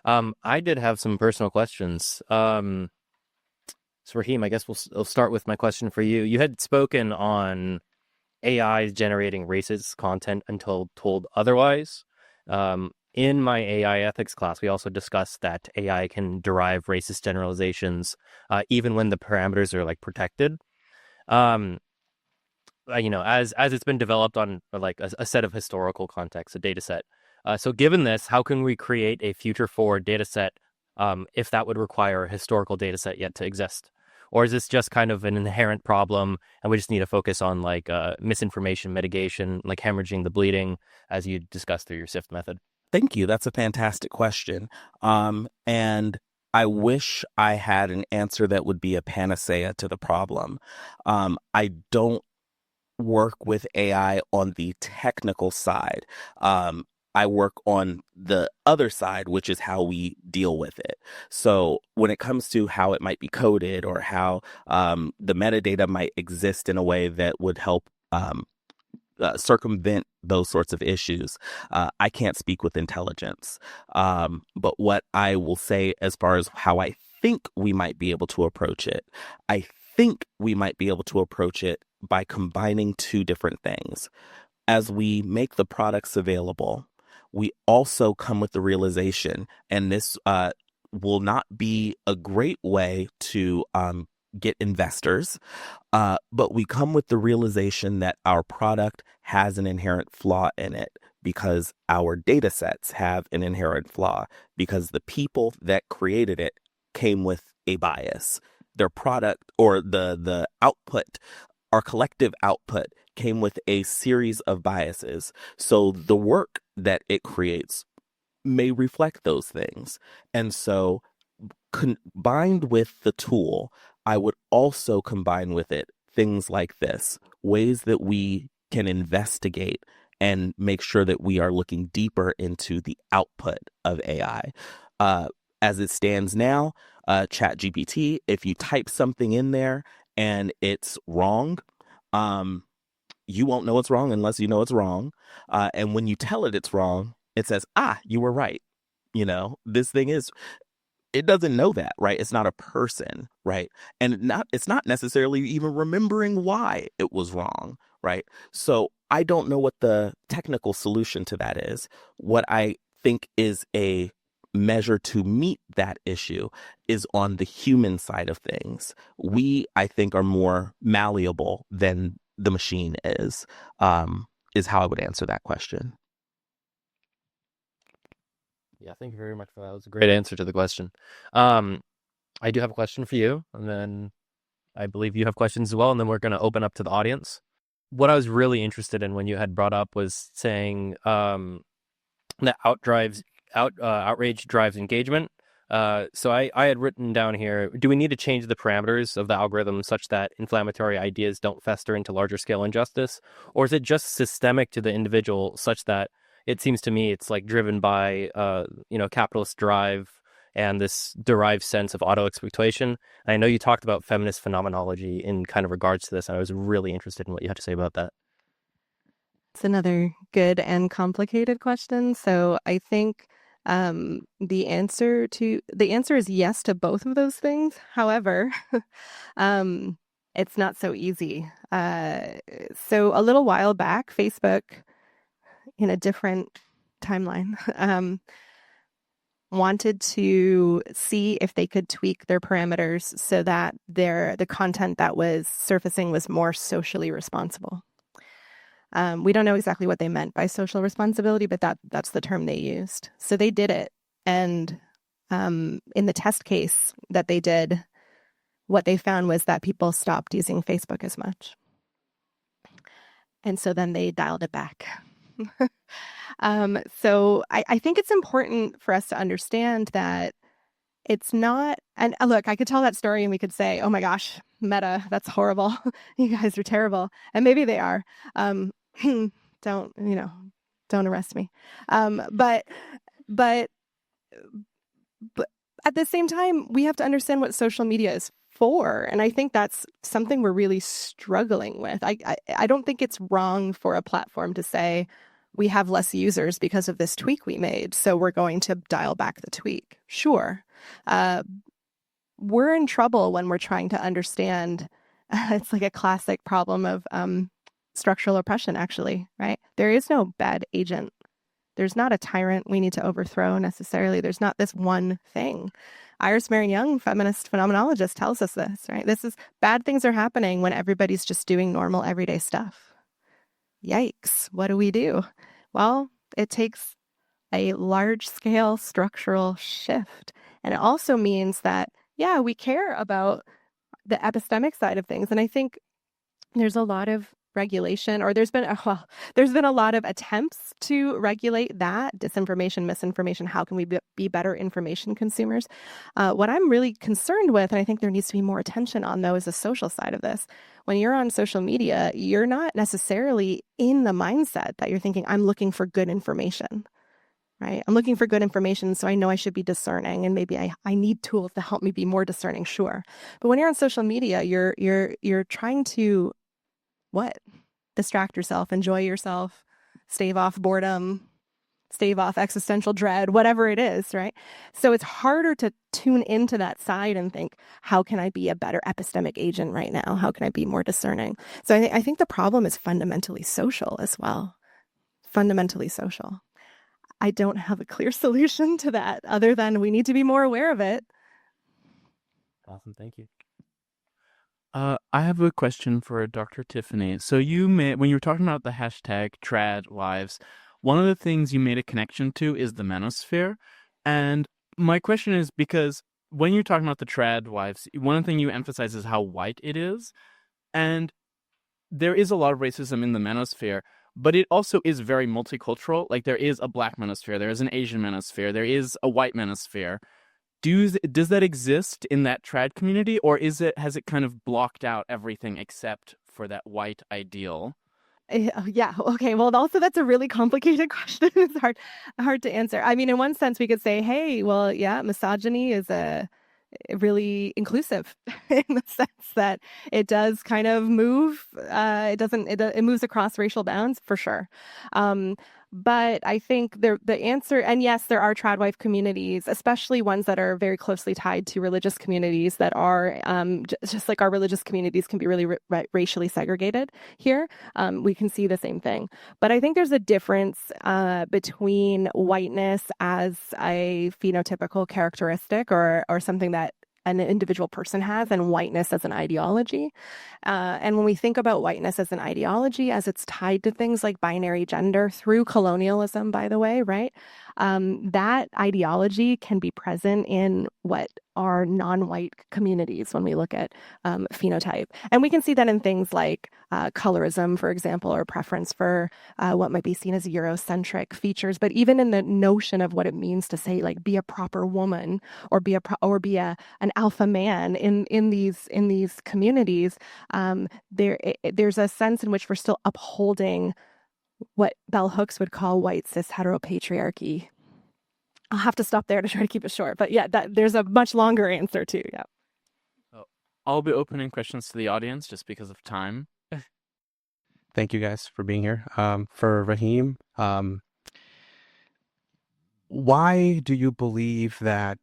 I did have some personal questions. So Raheem, I guess we'll start with my question for you. You had spoken on AI generating racist content until told otherwise. In my AI ethics class, we also discussed that AI can derive racist generalizations, even when the parameters are like protected. As it's been developed on like a set of historical context, a data set. So given this, how can we create a future forward data set if that would require a historical data set yet to exist? Or is this just kind of an inherent problem and we just need to focus on like misinformation mitigation, like hemorrhaging the bleeding, as you discussed through your SIFT method? Thank you. That's a fantastic question. And I wish I had an answer that would be a panacea to the problem. I don't work with AI on the technical side. I work on the other side, which is how we deal with it. So when it comes to how it might be coded or how the metadata might exist in a way that would help circumvent those sorts of issues, I can't speak with intelligence. But what I will say as far as how I think we might be able to approach it, I think we might be able to approach it by combining two different things. As we make the products available, we also come with the realization, and this will not be a great way to get investors, but we come with the realization that our product has an inherent flaw in it because our data sets have an inherent flaw because the people that created it came with a bias. Their product or the output, our collective output, came with a series of biases. So the work that it creates may reflect those things. And so combined with the tool, I would also combine with it things like this, ways that we can investigate and make sure that we are looking deeper into the output of AI. As it stands now, ChatGPT, if you type something in there and it's wrong, you won't know it's wrong unless you know it's wrong. And when you tell it it's wrong, it says, you were right. This thing is, it doesn't know that, right? It's not a person, right? And it's not necessarily even remembering why it was wrong, right? So I don't know what the technical solution to that is. What I think is a measure to meet that issue is on the human side of things. We, I think, are more malleable than the machine is how I would answer that question. Yeah, thank you very much for that. That was a great answer to the question. I do have a question for you, and then I believe you have questions as well, and then we're going to open up to the audience. What I was really interested in when you had brought up was saying that outrage drives engagement. So I had written down here, do we need to change the parameters of the algorithm such that inflammatory ideas don't fester into larger scale injustice? Or is it just systemic to the individual such that it seems to me it's like driven by, capitalist drive and this derived sense of auto-exploitation? I know you talked about feminist phenomenology in kind of regards to this, and I was really interested in what you had to say about that. It's another good and complicated question. So I think the answer is yes to both of those things. However, it's not so easy. So a little while back, Facebook, in a different timeline, wanted to see if they could tweak their parameters so that the content that was surfacing was more socially responsible. We don't know exactly what they meant by social responsibility, but that's the term they used. So they did it. And in the test case that they did, what they found was that people stopped using Facebook as much. And so then they dialed it back. So I think it's important for us to understand that it's not, and look, I could tell that story and we could say, oh my gosh, Meta, that's horrible. You guys are terrible. And maybe they are. Don't arrest me. But But at the same time, we have to understand what social media is for. And I think that's something we're really struggling with. I don't think it's wrong for a platform to say, we have less users because of this tweak we made, so we're going to dial back the tweak. Sure. We're in trouble when we're trying to understand. It's like a classic problem of structural oppression, actually, right? There is no bad agent. There's not a tyrant we need to overthrow necessarily. There's not this one thing. Iris Marion Young, feminist phenomenologist, tells us this, right? This is bad things are happening when everybody's just doing normal everyday stuff. Yikes, what do we do? Well, it takes a large-scale structural shift. And it also means that, yeah, we care about the epistemic side of things. And I think there's a lot of regulation, or there's been a lot of attempts to regulate that disinformation, misinformation. How can we be better information consumers? What I'm really concerned with, and I think there needs to be more attention on, though, is the social side of this. When you're on social media, you're not necessarily in the mindset that you're thinking, I'm looking for good information. Right? I'm looking for good information, so I know I should be discerning, and maybe I need tools to help me be more discerning. Sure, but when you're on social media, you're trying to what? Distract yourself, enjoy yourself, stave off boredom, stave off existential dread, whatever it is, right? So it's harder to tune into that side and think, how can I be a better epistemic agent right now? How can I be more discerning? So I think the problem is fundamentally social as well. Fundamentally social. I don't have a clear solution to that other than we need to be more aware of it. Awesome. Thank you. I have a question for Dr. Tiffany. So when you were talking about the hashtag trad lives, one of the things you made a connection to is the manosphere. And my question is, because when you're talking about the trad wives, one thing you emphasize is how white it is. And there is a lot of racism in the manosphere, but it also is very multicultural. Like, there is a black manosphere, there is an Asian manosphere, there is a white manosphere. Does that exist in that trad community, or has it kind of blocked out everything except for that white ideal? Yeah. Okay. Well, also that's a really complicated question. It's hard to answer. I mean, in one sense, we could say, hey, well, yeah, misogyny is really inclusive in the sense that it does kind of move. It moves across racial bounds for sure. But I think the answer, and yes, there are tradwife communities, especially ones that are very closely tied to religious communities that are just like our religious communities can be really racially segregated here. We can see the same thing. But I think there's a difference between whiteness as a phenotypical characteristic or something that an individual person has, and whiteness as an ideology. And when we think about whiteness as an ideology, as it's tied to things like binary gender through colonialism, by the way, right? That ideology can be present in what are non-white communities when we look at phenotype. And we can see that in things like colorism, for example, or preference for what might be seen as Eurocentric features. But even in the notion of what it means to say, like, be a proper woman or be an alpha man in these communities, there's a sense in which we're still upholding what Bell Hooks would call white cis heteropatriarchy. I'll have to stop there to try to keep it short, but yeah, there's a much longer answer too. Yeah. I'll be opening questions to the audience just because of time. Thank you guys for being here. For Rahim, why do you believe that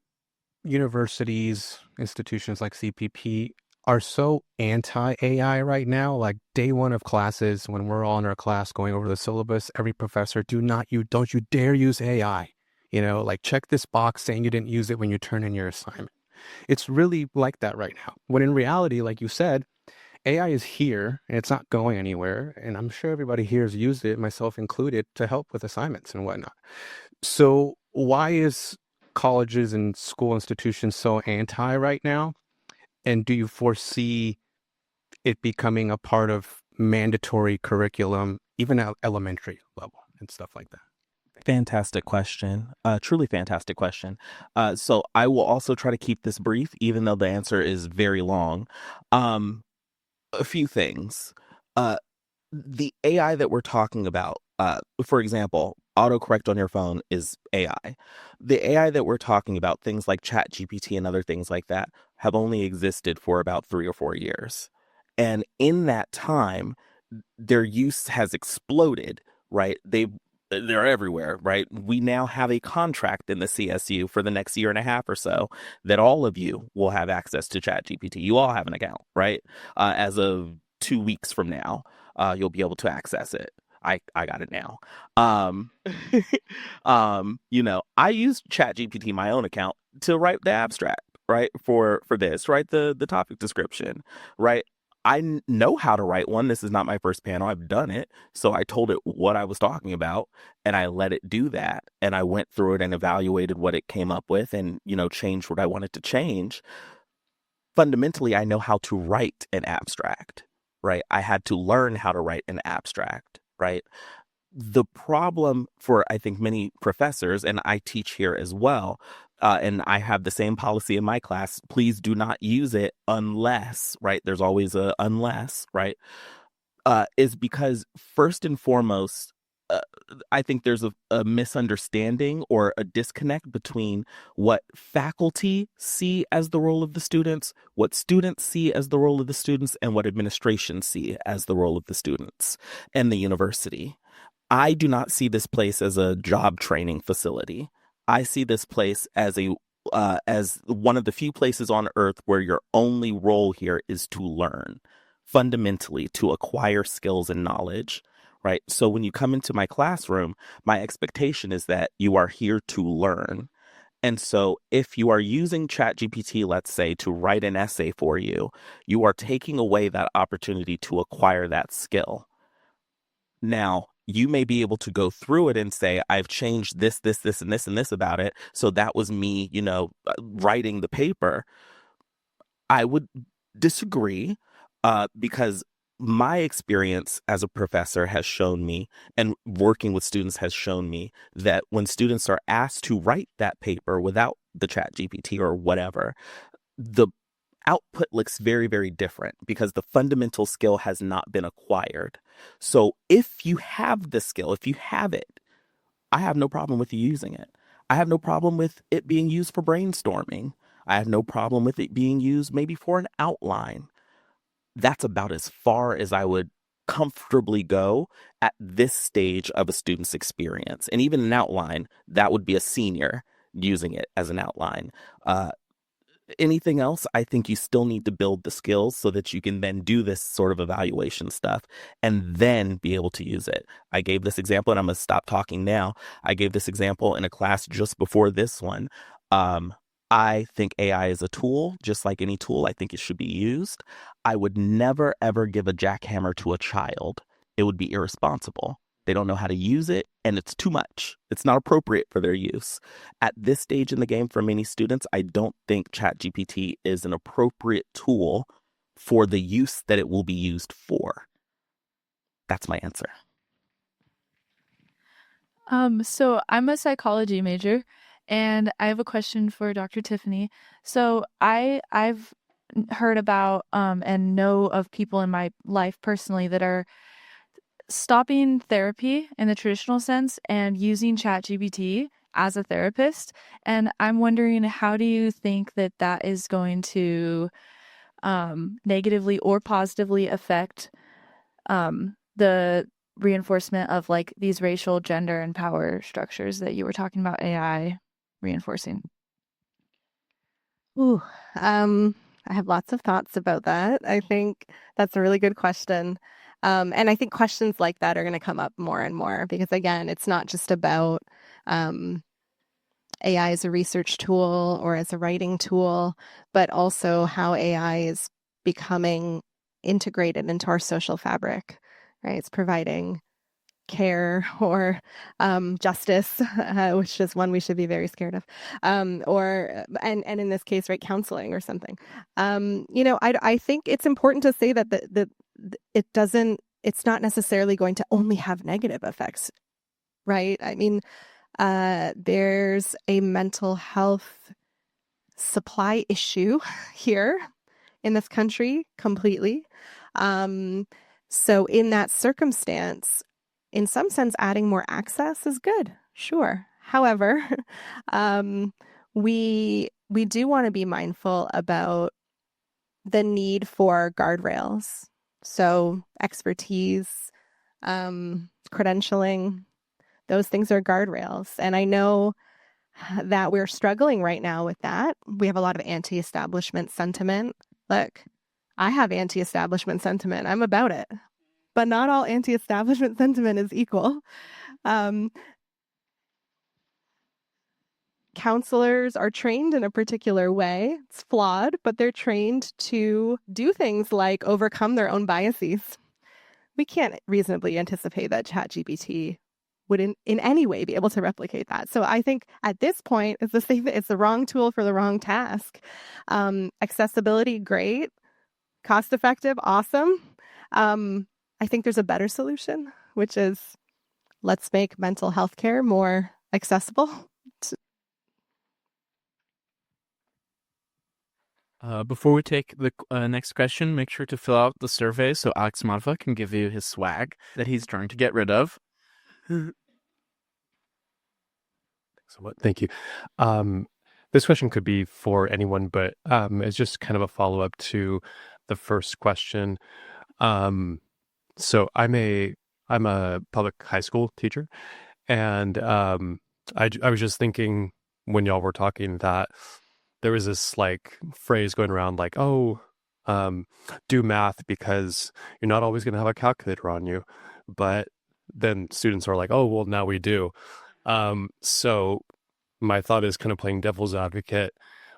universities, institutions like CPP are so anti-AI right now? Like, day one of classes, when we're all in our class going over the syllabus, every professor, don't you dare use AI. Like, check this box saying you didn't use it when you turn in your assignment. It's really like that right now. When in reality, like you said, AI is here and it's not going anywhere. And I'm sure everybody here has used it, myself included, to help with assignments and whatnot. So why is colleges and school institutions so anti right now? And do you foresee it becoming a part of mandatory curriculum, even at elementary level and stuff like that? Fantastic question. Truly fantastic question. So I will also try to keep this brief, even though the answer is very long. A few things. The AI that we're talking about, for example, autocorrect on your phone is AI. The AI that we're talking about, things like ChatGPT and other things like that, have only existed for about 3 or 4 years. And in that time, their use has exploded, right? They're everywhere, right? We now have a contract in the CSU for the next year and a half or so that all of you will have access to ChatGPT. You all have an account, right? As of 2 weeks from now, you'll be able to access it. I got it now. Um, I use ChatGPT, my own account, to write the abstract, right? For this, right? The topic description, right? I know how to write one. This is not my first panel. I've done it. So I told it what I was talking about and I let it do that. And I went through it and evaluated what it came up with and, changed what I wanted to change. Fundamentally, I know how to write an abstract, right? I had to learn how to write an abstract, right? The problem for, I think, many professors, and I teach here as well, and I have the same policy in my class, please do not use it unless, right? There's always a unless, right? Is because first and foremost, I think there's a misunderstanding or a disconnect between what faculty see as the role of the students, what students see as the role of the students, and what administration see as the role of the students and the university. I do not see this place as a job training facility. I see this place as as one of the few places on earth where your only role here is to learn, fundamentally to acquire skills and knowledge, right? So when you come into my classroom, my expectation is that you are here to learn. And so if you are using ChatGPT, let's say, to write an essay for you, you are taking away that opportunity to acquire that skill. Now, you may be able to go through it and say, I've changed this, this, this, and this, and this about it. So that was me, writing the paper. I would disagree because my experience as a professor has shown me, and working with students has shown me, that when students are asked to write that paper without the ChatGPT or whatever, the output looks very, very different because the fundamental skill has not been acquired. So if you have the skill, if you have it, I have no problem with you using it. I have no problem with it being used for brainstorming. I have no problem with it being used maybe for an outline. That's about as far as I would comfortably go at this stage of a student's experience. And even an outline, that would be a senior using it as an outline. Anything else, I think you still need to build the skills so that you can then do this sort of evaluation stuff and then be able to use it. I gave this example, and I'm going to stop talking now. I gave this example in a class just before this one. I think AI is a tool, just like any tool. I think it should be used. I would never, ever give a jackhammer to a child. It would be irresponsible. They don't know how to use it, and it's too much. It's not appropriate for their use. At this stage in the game for many students, I don't think ChatGPT is an appropriate tool for the use that it will be used for. That's my answer. So I'm a psychology major, and I have a question for Dr. Tiffany. So I've heard about and know of people in my life personally that are stopping therapy in the traditional sense and using ChatGPT as a therapist. And I'm wondering, how do you think that that is going to negatively or positively affect the reinforcement of like these racial, gender, and power structures that you were talking about AI reinforcing? Ooh, I have lots of thoughts about that. I think that's a really good question. And I think questions like that are going to come up more and more because, again, it's not just about AI as a research tool or as a writing tool, but also how AI is becoming integrated into our social fabric, right? It's providing care or justice, which is one we should be very scared of, or in this case, right, counseling or something. I think it's important to say that it's not necessarily going to only have negative effects, right? I mean, there's a mental health supply issue here in this country completely. So in that circumstance, in some sense, adding more access is good. Sure. However, we do want to be mindful about the need for guardrails. So expertise, credentialing, those things are guardrails. And I know that we're struggling right now with that. We have a lot of anti-establishment sentiment. Look, I have anti-establishment sentiment. I'm about it. But not all anti-establishment sentiment is equal. Counselors are trained in a particular way. It's flawed, but they're trained to do things like overcome their own biases. We can't reasonably anticipate that ChatGPT would in any way be able to replicate that. So I think at this point, it's the wrong tool for the wrong task. Accessibility, great. Cost effective, awesome. I think there's a better solution, which is let's make mental health care more accessible. Before we take the next question, make sure to fill out the survey so Alex Marfa can give you his swag that he's trying to get rid of. Thank you. This question could be for anyone, but it's just kind of a follow-up to the first question. So I'm a public high school teacher, and I was just thinking when y'all were talking that there was this like phrase going around like, oh, do math because you're not always going to have a calculator on you. But then students are like, oh, well, now we do. So my thought is kind of playing devil's advocate.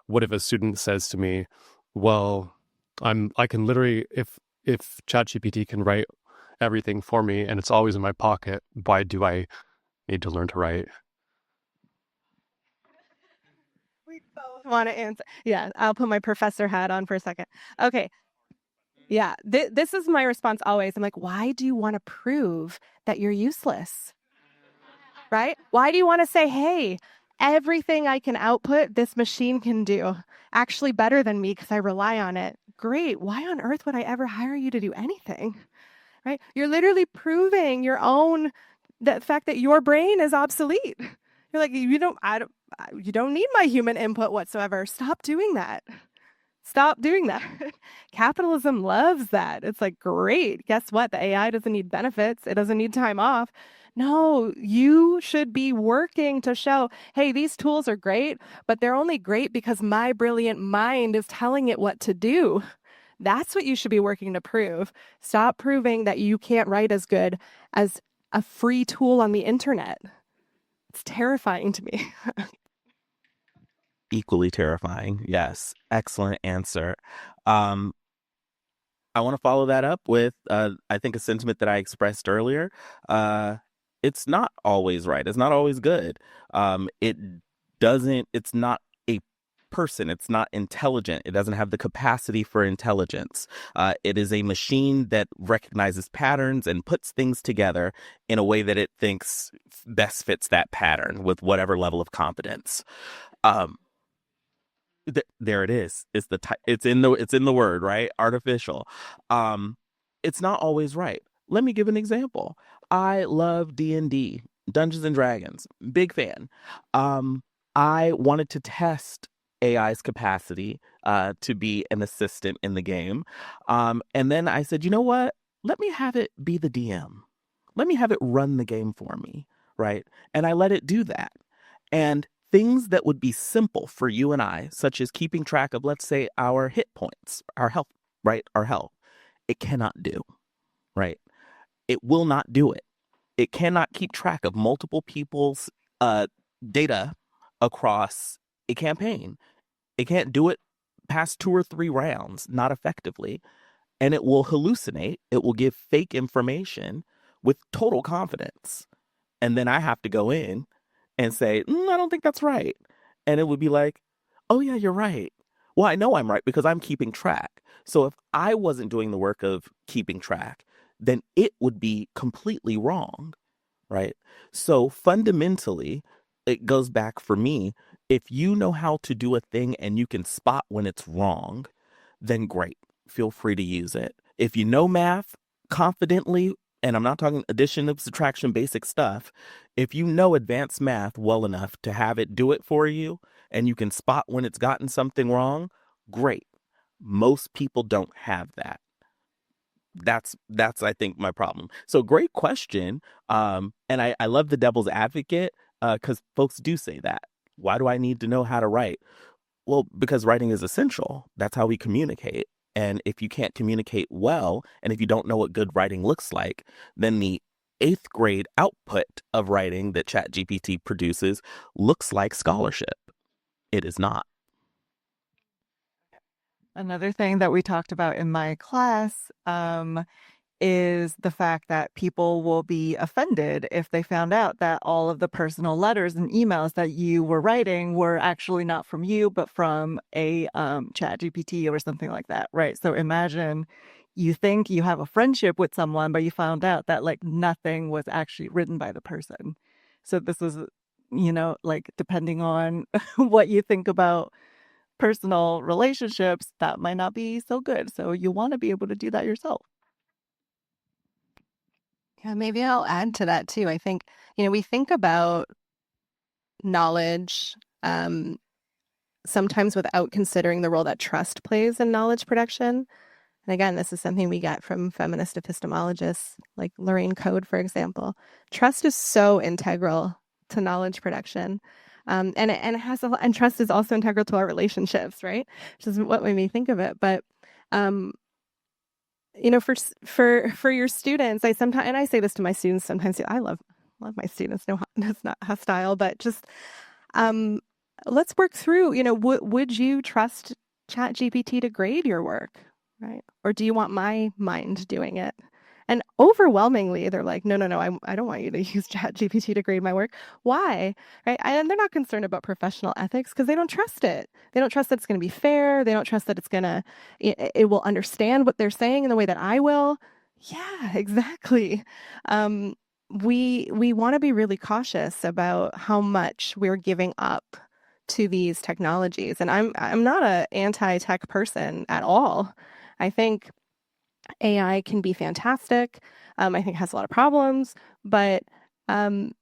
What if a student says to me, well, I can literally, if ChatGPT can write everything for me and it's always in my pocket, why do I need to learn to write? We both want to answer. Yeah, I'll put my professor hat on for a second. Okay. Yeah, this is my response always. I'm like, why do you want to prove that you're useless? Right? Why do you want to say, hey, everything I can output, this machine can do actually better than me because I rely on it? Great. Why on earth would I ever hire you to do anything? Right? You're literally proving the fact that your brain is obsolete. You're like, you don't need my human input whatsoever. Stop doing that. Stop doing that. Capitalism loves that. It's like, great. Guess what? The AI doesn't need benefits. It doesn't need time off. No, you should be working to show, hey, these tools are great, but they're only great because my brilliant mind is telling it what to do. That's what you should be working to prove. Stop proving that you can't write as good as a free tool on the internet. It's terrifying to me. Equally terrifying. Yes. Excellent answer. I want to follow that up with, I think, a sentiment that I expressed earlier. It's not always right. It's not always good. It's not a person. It's not intelligent. It doesn't have the capacity for intelligence. It is a machine that recognizes patterns and puts things together in a way that it thinks best fits that pattern with whatever level of competence. There it is. It's in the word, right? Artificial. It's not always right. Let me give an example. I love D&D, Dungeons and Dragons. Big fan. I wanted to test AI's capacity to be an assistant in the game. And then I said, you know what? Let me have it be the DM. Let me have it run the game for me, right? And I let it do that. And things that would be simple for you and I, such as keeping track of, let's say, our hit points, our health, right? Our health, it cannot do, right? It will not do it. It cannot keep track of multiple people's data across a campaign. It can't do it past 2 or 3 rounds, not effectively. And it will hallucinate. It will give fake information with total confidence. And then I have to go in and say, I don't think that's right. And it would be like, oh, yeah, you're right. Well, I know I'm right because I'm keeping track. So if I wasn't doing the work of keeping track, then it would be completely wrong, right? So fundamentally, it goes back for me. If you know how to do a thing and you can spot when it's wrong, then great. Feel free to use it. If you know math confidently and I'm not talking addition, subtraction, basic stuff. If you know advanced math well enough to have it do it for you and you can spot when it's gotten something wrong, great. Most people don't have that. That's I think my problem. So great question. And I love the devil's advocate because folks do say that. Why do I need to know how to write? Well, because writing is essential. That's how we communicate. And if you can't communicate well, and if you don't know what good writing looks like, then the 8th grade output of writing that ChatGPT produces looks like scholarship. It is not. Another thing that we talked about in my class is the fact that people will be offended if they found out that all of the personal letters and emails that you were writing were actually not from you, but from a chat GPT or something like that, right? So imagine you think you have a friendship with someone, but you found out that like nothing was actually written by the person. So this is, like depending on what you think about personal relationships, that might not be so good. So you want to be able to do that yourself. Yeah, maybe I'll add to that too. I think, we think about knowledge sometimes without considering the role that trust plays in knowledge production. And again, this is something we get from feminist epistemologists like Lorraine Code, for example. Trust is so integral to knowledge production. And trust is also integral to our relationships, right? Which is what made me think of it. But for your students, I say this to my students sometimes. I love my students. No, it's not hostile, but just let's work through. Would you trust ChatGPT to grade your work, right? Or do you want my mind doing it? And overwhelmingly, they're like, no, I don't want you to use ChatGPT to grade my work. Why? Right? And they're not concerned about professional ethics because they don't trust it. They don't trust that it's going to be fair. They don't trust that it will understand what they're saying in the way that I will. Yeah, exactly. We want to be really cautious about how much we're giving up to these technologies. And I'm not an anti-tech person at all. I think AI can be fantastic. I think it has a lot of problems, but I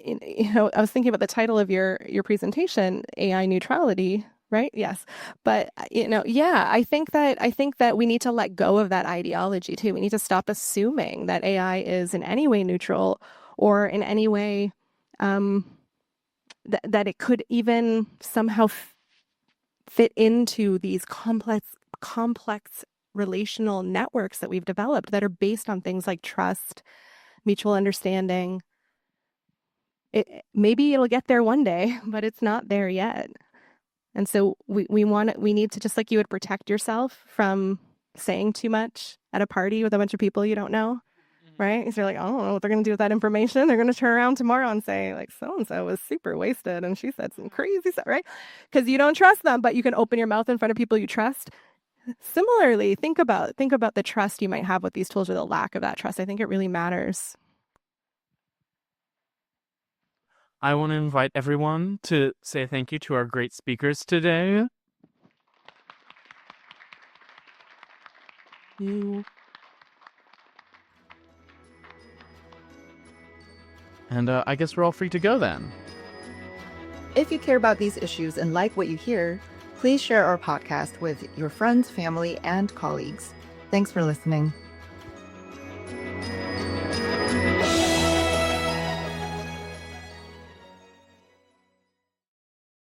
was thinking about the title of your presentation, AI neutrality, right? Yes, but I think that we need to let go of that ideology too. We need to stop assuming that AI is in any way neutral or in any way that it could even somehow fit into these complex relational networks that we've developed that are based on things like trust, mutual understanding. Maybe it'll get there one day, but it's not there yet. And so we need to, just like you would protect yourself from saying too much at a party with a bunch of people you don't know, right? Because you're like, I don't know what they're going to do with that information. They're going to turn around tomorrow and say, like, so-and-so was super wasted and she said some crazy stuff, right? Because you don't trust them, but you can open your mouth in front of people you trust. Similarly, think about the trust you might have with these tools or the lack of that trust. I think it really matters. I want to invite everyone to say thank you to our great speakers today. And I guess we're all free to go then. If you care about these issues and like what you hear, please share our podcast with your friends, family, and colleagues. Thanks for listening.